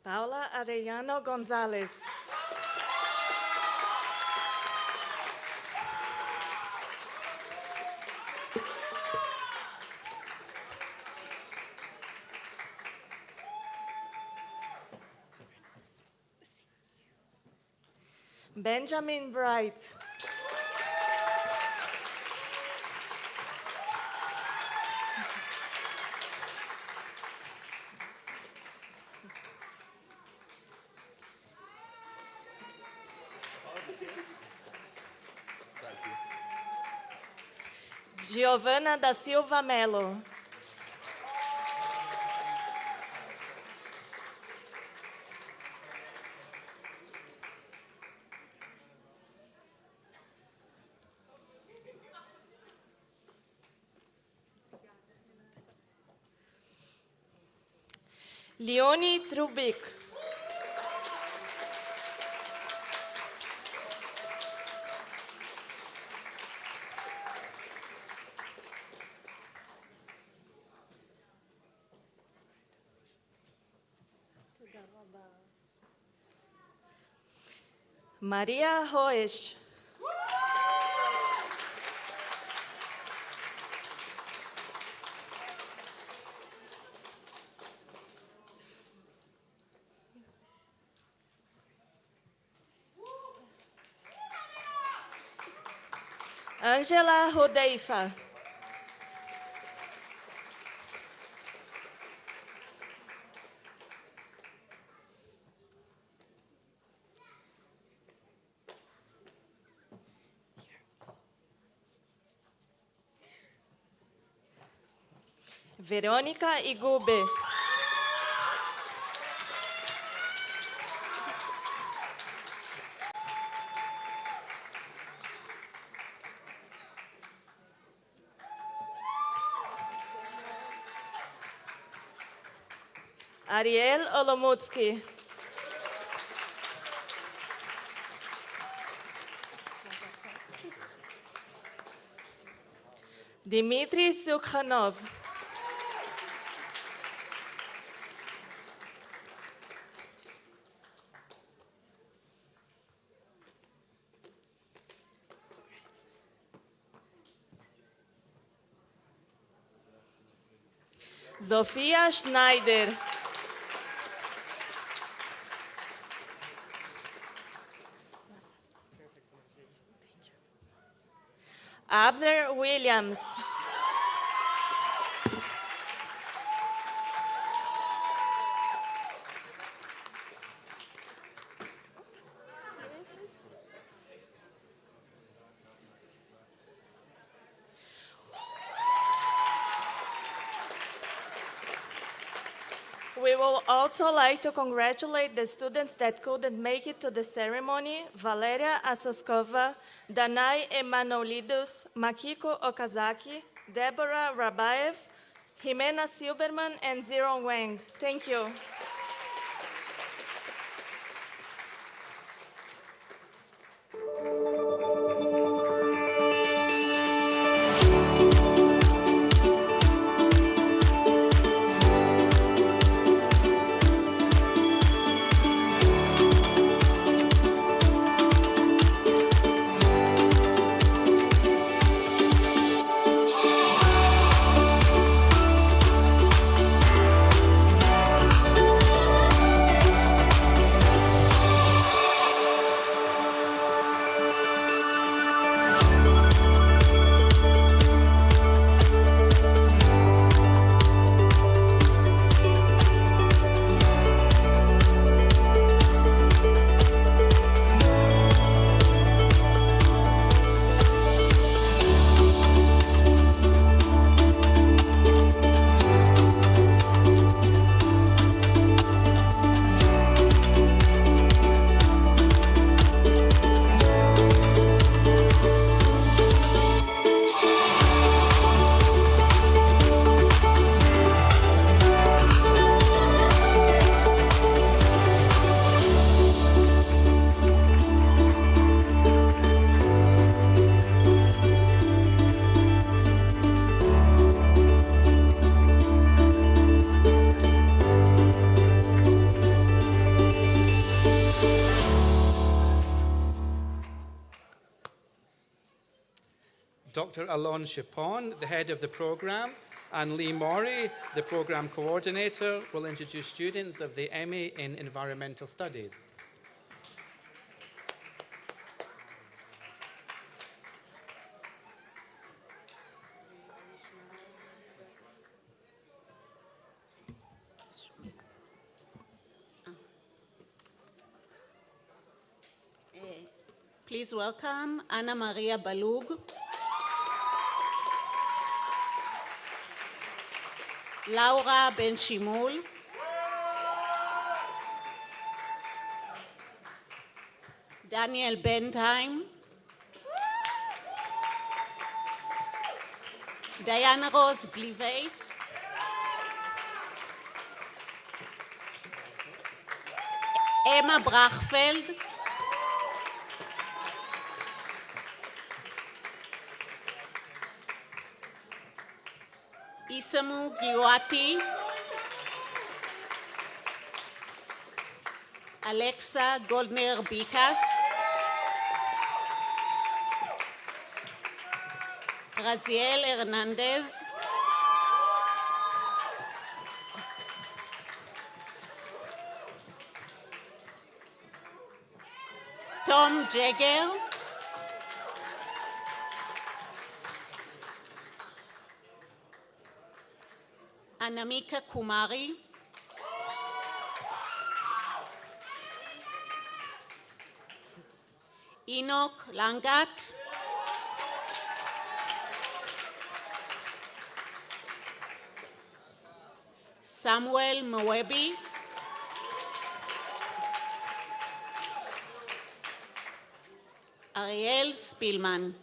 Paula Arellano Gonzalez. Benjamin Bright. Giovanna da Silva Melo. Leonie Trubik. Maria Roes. Angela Rodeifa. Verônica Igube. Ariel Olomutsky. Dimitri Sukhanov. Sofia Schneider. Abner Williams. We will also like to congratulate the students that couldn't make it to the ceremony: Valeria Asaskova, Danai Emanuelidis, Makiko Okazaki, Deborah Rabaev, Jimena Silberman, and Zero Wang. Thank you. Dr. Alon Chipon, the head of the program, and Lee Maury, the program coordinator, will introduce students of the MA in Environmental Studies. Please welcome Anna Maria Balug, Laura Ben Shimul, Daniel Bentheim, Diana Rose Bliveis, Emma Brachfeld, Isamu Giwati, Alexa Goldner-Bikas, Raziel Hernandez, Tom Jagger, Anamika Kumari, Enoch Langat, Samuel Mwebi, Ariel Spielman.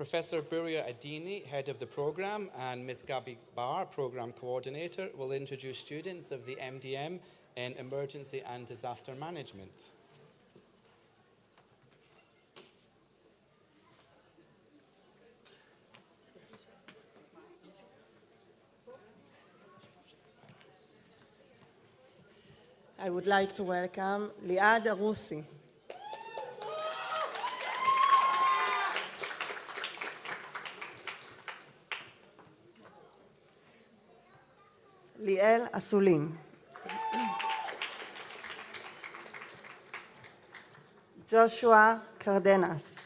Professor Buria Adini, head of the program, and Ms. Gabi Bar, program coordinator, will introduce students of the MDM in Emergency and Disaster Management. I would like to welcome Liad Arusi. Liel Asulin. Joshua Cardenas.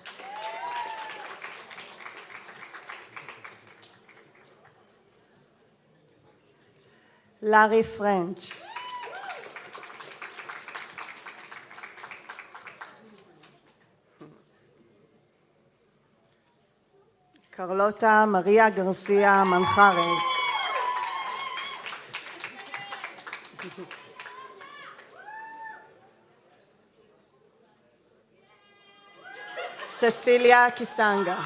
Larry French. Carlota Maria Garcia Manjares. Cecilia Kisanga.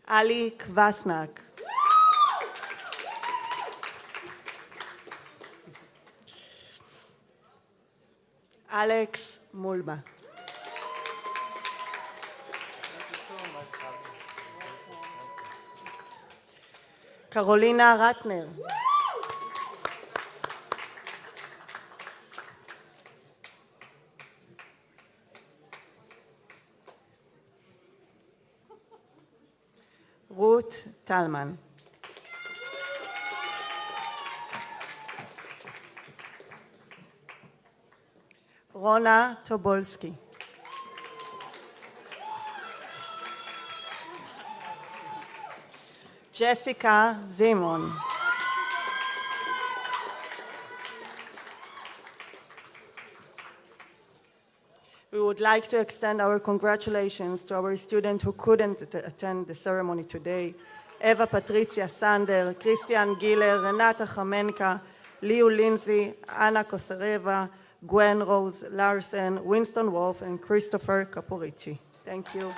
Ali Kvasnak. Alex Mulba. Carolina Ratner. Ruth Talman. Rona Tobolski. Jessica Zimon. We would like to extend our congratulations to our students who couldn't attend the ceremony today. Eva Patricia Sander, Christian Giller, Renata Khamenka, Liu Lindsay, Anna Kosareva, Gwen Rose Larson, Winston Wolf, and Christopher Caporici. Thank you.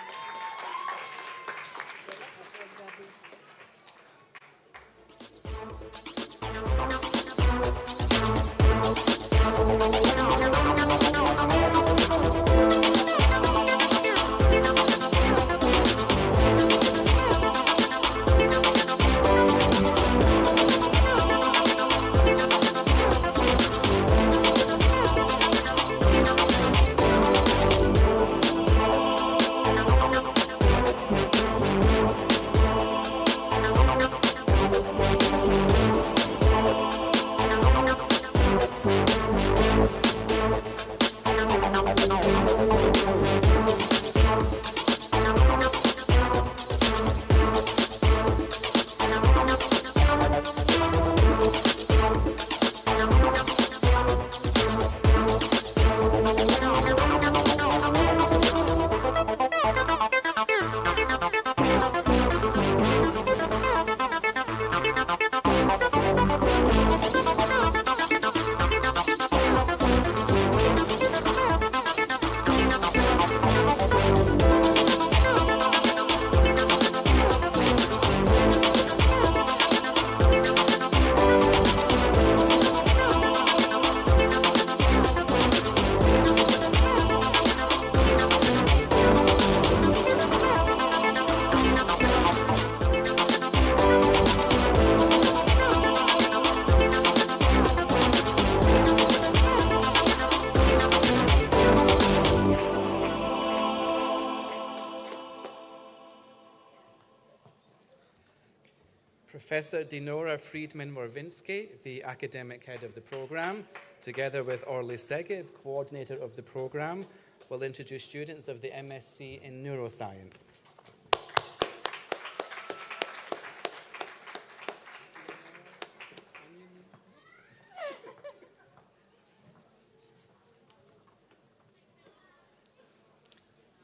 Professor Dinora Friedman-Morvinsky, the academic head of the program, together with Orly Segev, coordinator of the program, will introduce students of the MSc in Neuroscience.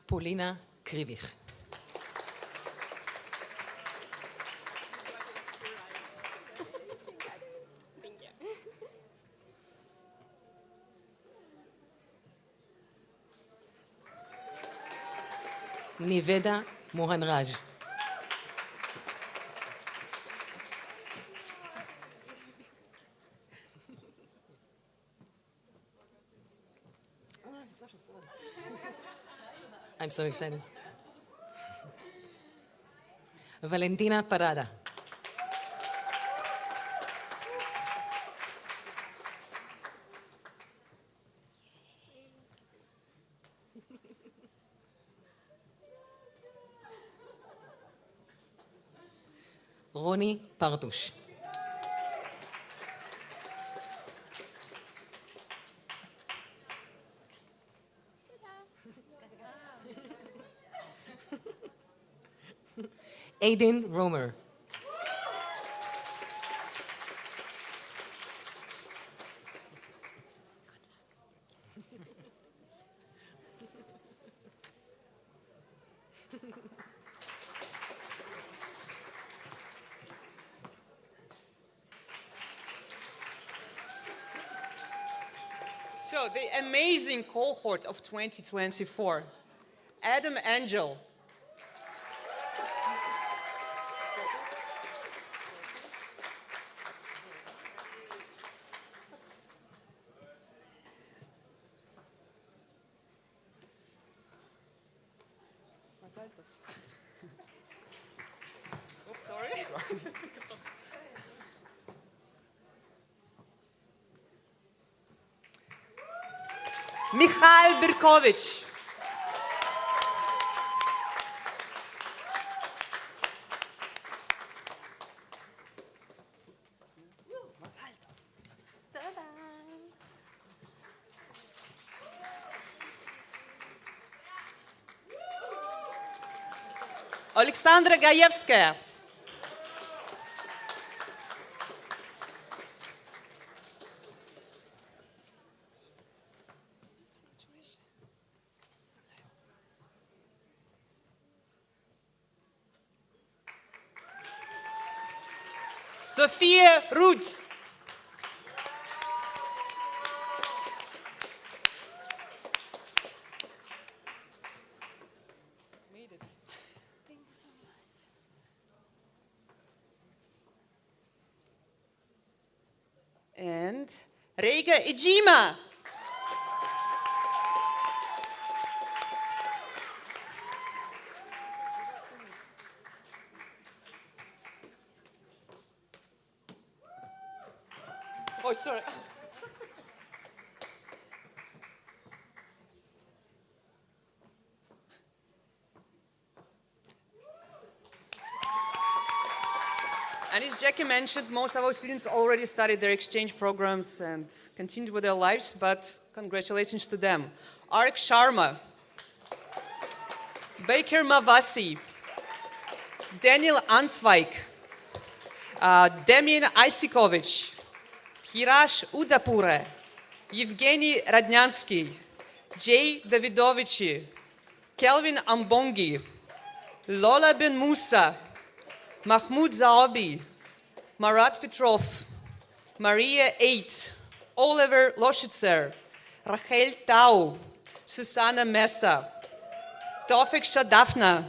Polina Krivich. Niveda Mohanraj. I'm so excited. Valentina Parada. Roni Partush. Aiden Romer. So, the amazing cohort of 2024, Adam Angel. Oops, sorry. Mikhail Birkovich. Alexandra Gajewskaya. Sophia Roots. And Rega Ijima. Oh, sorry. And as Jackie mentioned, most of our students already started their exchange programs and continued with their lives, but congratulations to them. Arik Sharma, Baker Mavasi, Daniel Answeig, Demian Isikovic, Hirash Udapure, Evgeny Radnyansky, Jay Davidovici, Kelvin Ambongi, Lola Ben Musa, Mahmoud Zaobi, Marat Petrov, Maria Eight, Oliver Loschitzer, Rachel Tau, Susanna Mesa, Tofik Shadafna,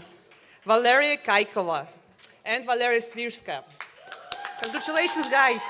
Valeria Kaikova, and Valeria Svirska. Congratulations, guys.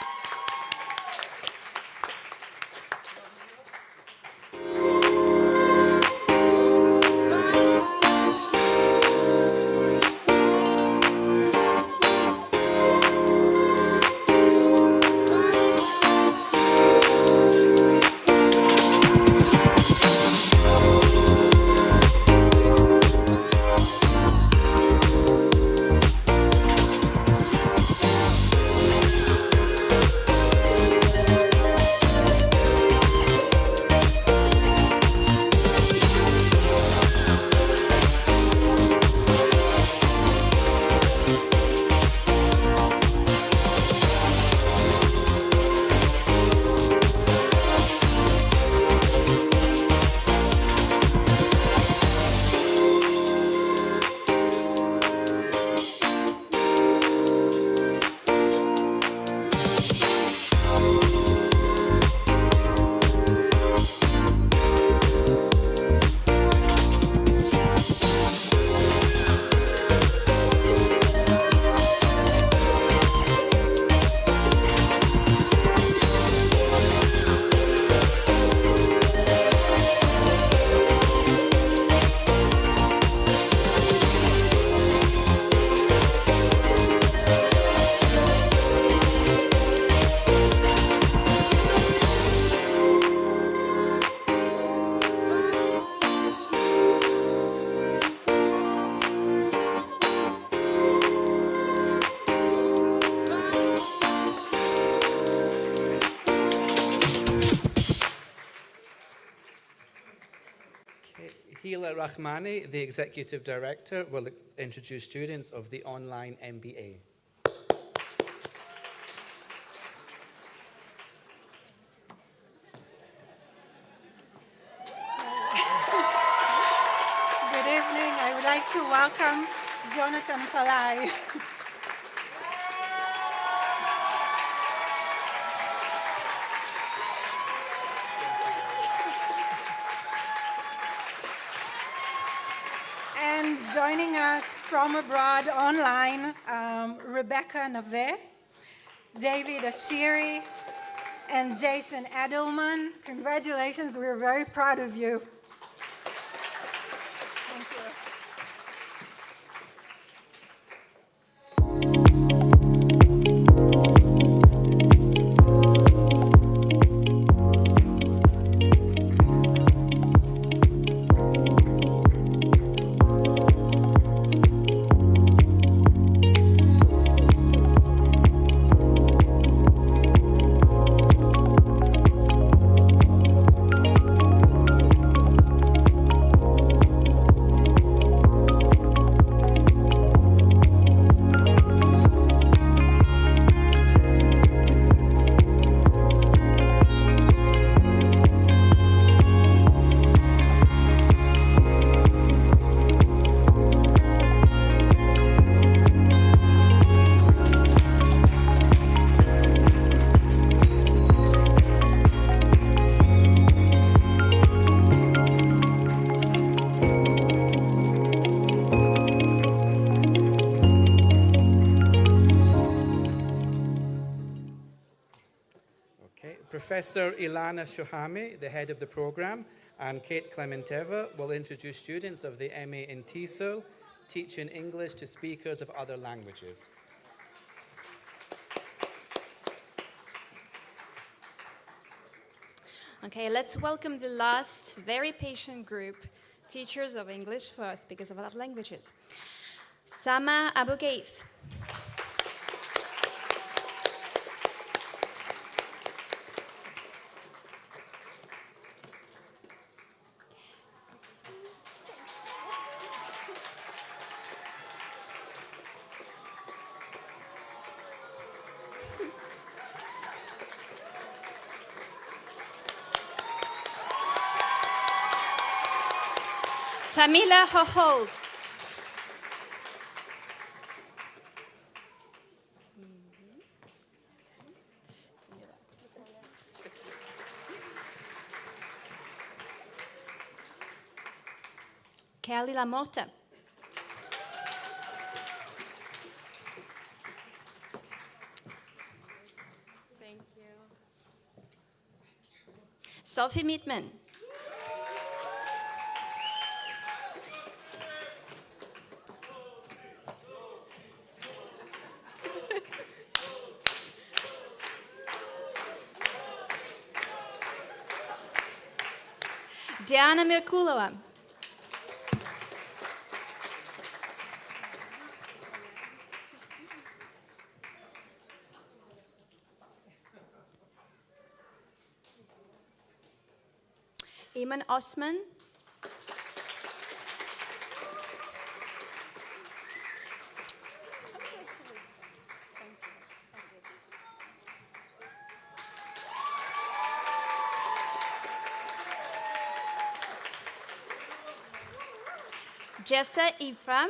Rahmani, the Executive Director, will introduce students of the online MBA. Good evening. I would like to welcome Jonathan Palai. And joining us from abroad online, Rebecca Nave, David Ashiri, and Jason Edelman. Congratulations, we're very proud of you. Thank you. Professor Ilana Shohame, the head of the program, and Kate Clementeva will introduce students of the MA in TESOL, teaching English to speakers of other languages. Okay, let's welcome the last very patient group, teachers of English for speakers of other languages. Sama Abogaith. Tamila Hohold. Kelly Lamotta. Thank you. Sophie Mietman. Diana Merkulova. Iman Osman. Jessa Ifram.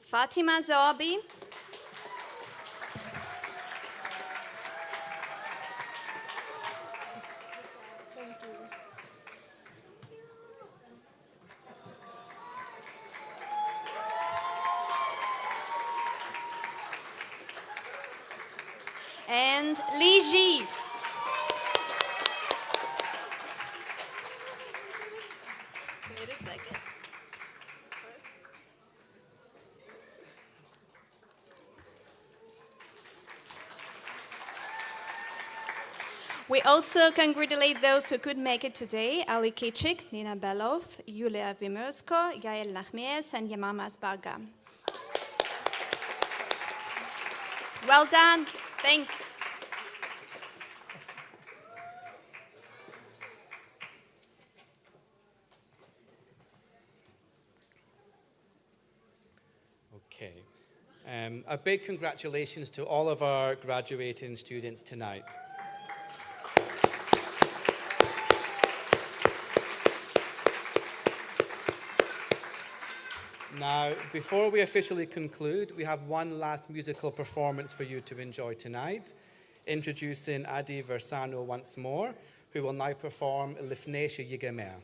Fatima Zabi. And Li Ji. Wait a second. We also congratulate those who could make it today: Ali Kichik, Nina Belov, Yulia Vimursko, Yael Nachmies, and Yamama Asbarga. Well done. Thanks. Okay. A big congratulations to all of our graduating students tonight. Now, before we officially conclude, we have one last musical performance for you to enjoy tonight. Introducing Adi Versano once more, who will now perform Lifnesha Yigamer.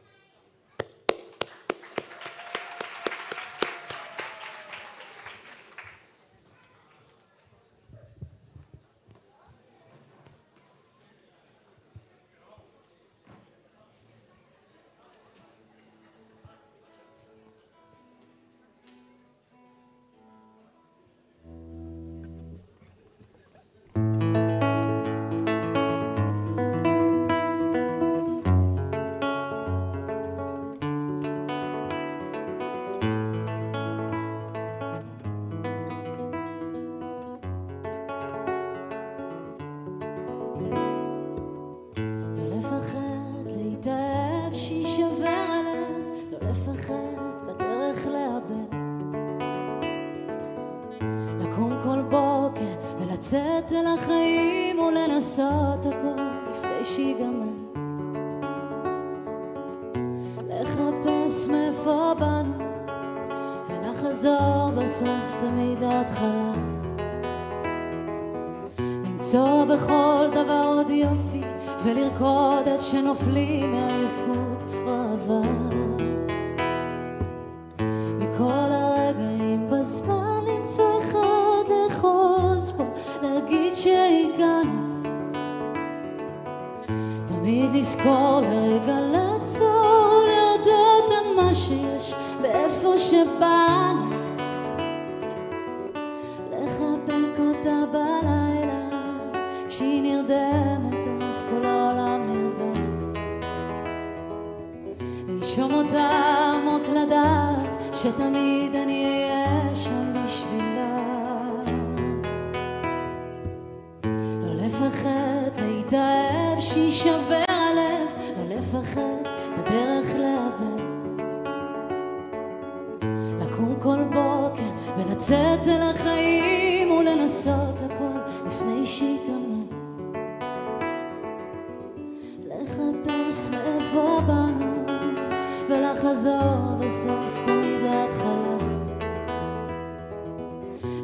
לצאת אל החיים ולנסות הכל לפני שיגמר, לחפש מאיפה באנו ולחזור בסוף תמיד ההתחלה, למצוא בכל דבר עוד יופי ולרקוד עד שנופלים מעייפות או אהבה, מכל הרגעים בזמן למצוא אחד לאחוז בו, להגיד שהגענו, תמיד לזכור לרגע לעצור, להודות על מה שיש באיפה שבאנו, לחבק אותה בלילה כשהיא נרדמת אז כל העולם נרגע, לנשום אותה עמוק לדעת שתמיד אני אהיה שם בשבילה, לא לפחד להתאהב שישבר הלב, לא לפחד בדרך לאבד, לקום כל בוקר ולצאת אל החיים ולנסות הכל לפני שיגמר, לחפש מאיפה באנו ולחזור בסוף תמיד להתחלה,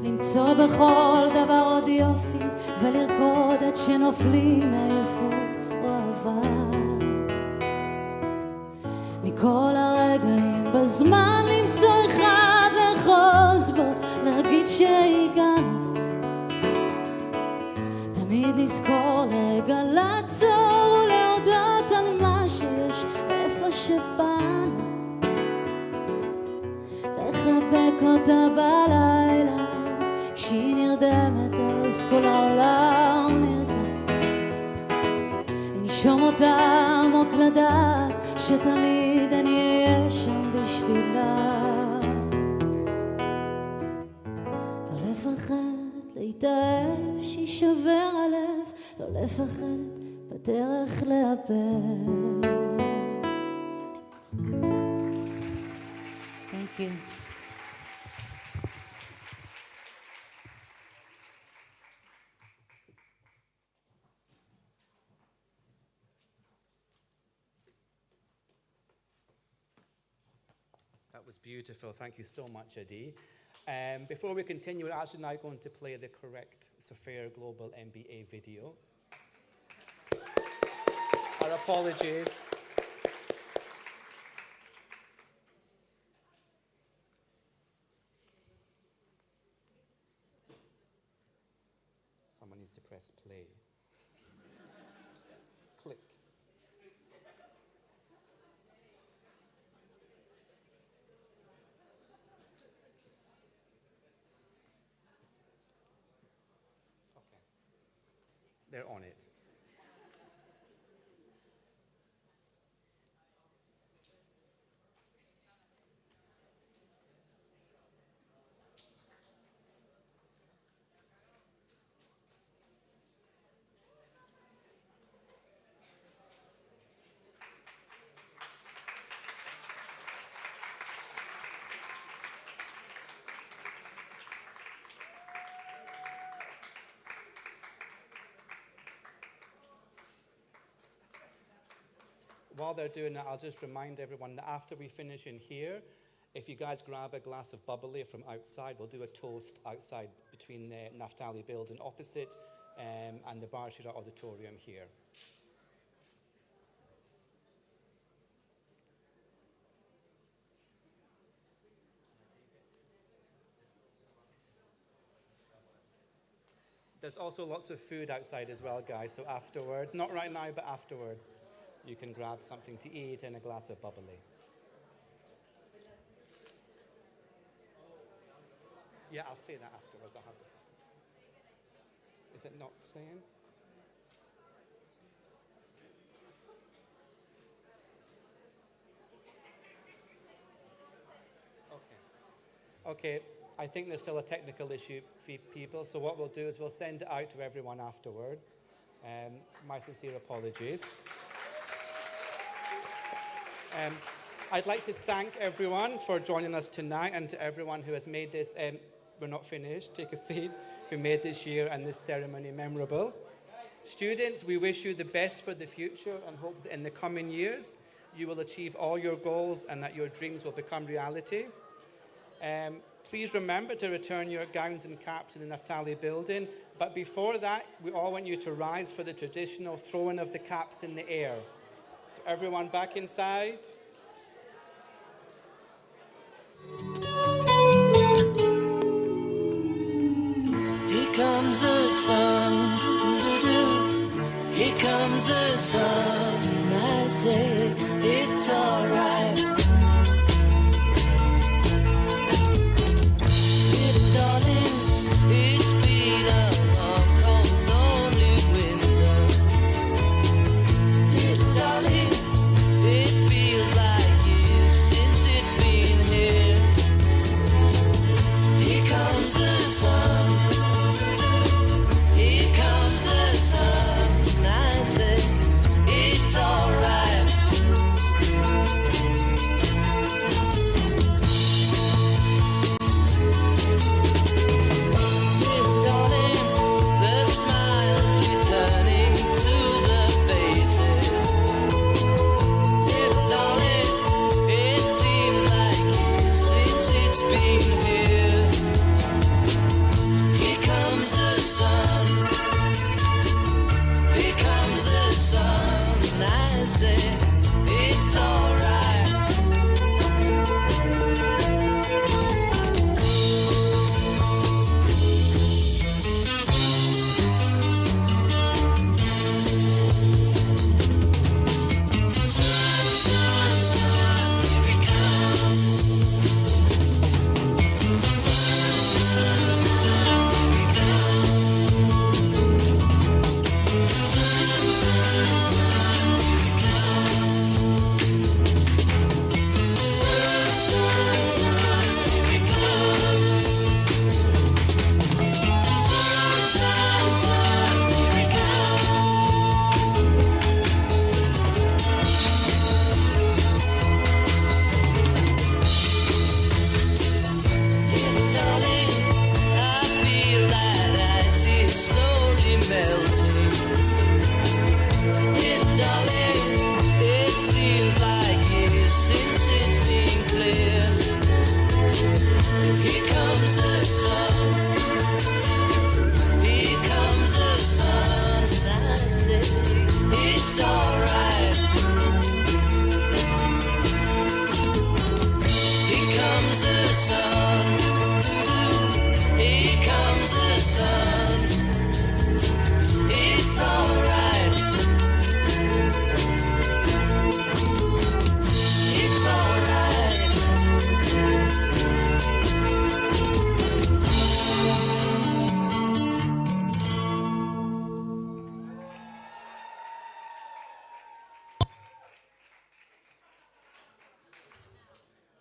למצוא בכל דבר עוד יופי ולרקוד עד שנופלים מעייפות או אהבה, מכל הרגעים בזמן למצוא אחד לאחוז בו, להגיד שהגענו, תמיד לזכור לרגע לעצור ולהודות על מה שיש איפה שבאנו, לחבק אותה בלילה כשהיא נרדמת אז כל העולם נרגע, לנשום אותה עמוק לדעת שתמיד אני אהיה שם בשבילה, לא לפחד להתאהב שישבר הלב, לא לפחד בדרך לאבד. Thank you. That was beautiful. Thank you so much, Adi. Before we continue, we're actually now going to play the correct Sophia Global MBA video. Our apologies. Someone needs to press play. Click. Okay. They're on it. while they're doing that, I'll just remind everyone that after we finish in here, if you guys grab a glass of bubbly from outside, we'll do a toast outside between the Naphtali building opposite and the Bar Shira auditorium here. There's also lots of food outside as well, guys, so afterwards, not right now, but afterwards, you can grab something to eat and a glass of bubbly. Yeah, I'll say that afterwards. I'll have it. Is it not playing? Okay, I think there's still a technical issue for people, so what we'll do is we'll send it out to everyone afterwards. My sincere apologies. I'd like to thank everyone for joining us tonight, and to everyone who has made this, we're not finished, take a seat, who made this year and this ceremony memorable. Students, we wish you the best for the future and hope that in the coming years you will achieve all your goals and that your dreams will become reality. Please remember to return your gowns and caps in the Naphtali building, but before that, we all want you to rise for the traditional throwing of the caps in the air. So everyone back inside. Here comes the sun, here comes the sun, and I say it's alright. Little darling, it's been a long, cold, lonely winter. Little darling, it feels like years since it's been here. Here comes the sun. Here comes the sun, and I say it's alright. Little darling, the smiles returning to the faces. Little darling, it seems like years since it's been here. Here comes the sun. Here comes the sun, and I say it's alright. Sun, sun, sun, here it comes. Sun, sun, sun, here it comes. Sun, sun, sun, here it comes. Sun, sun, sun, here it comes. Sun, sun, sun, here it comes. Little darling, I feel that ice is slowly melting. Little darling, it seems like years since it's been clear. Here comes the sun. Here comes the sun, and I say it's alright. Here comes the sun. Here comes the sun. It's alright. It's alright.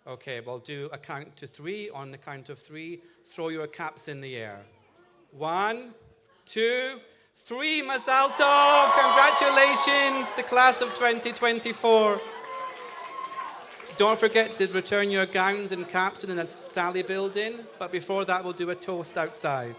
Okay, we'll do a count to three. On the count of three, throw your caps in the air. 1, 2, 3. Mazal tov! Congratulations, the class of 2024. Don't forget to return your gowns and caps in the Naphtali building, but before that, we'll do a toast outside.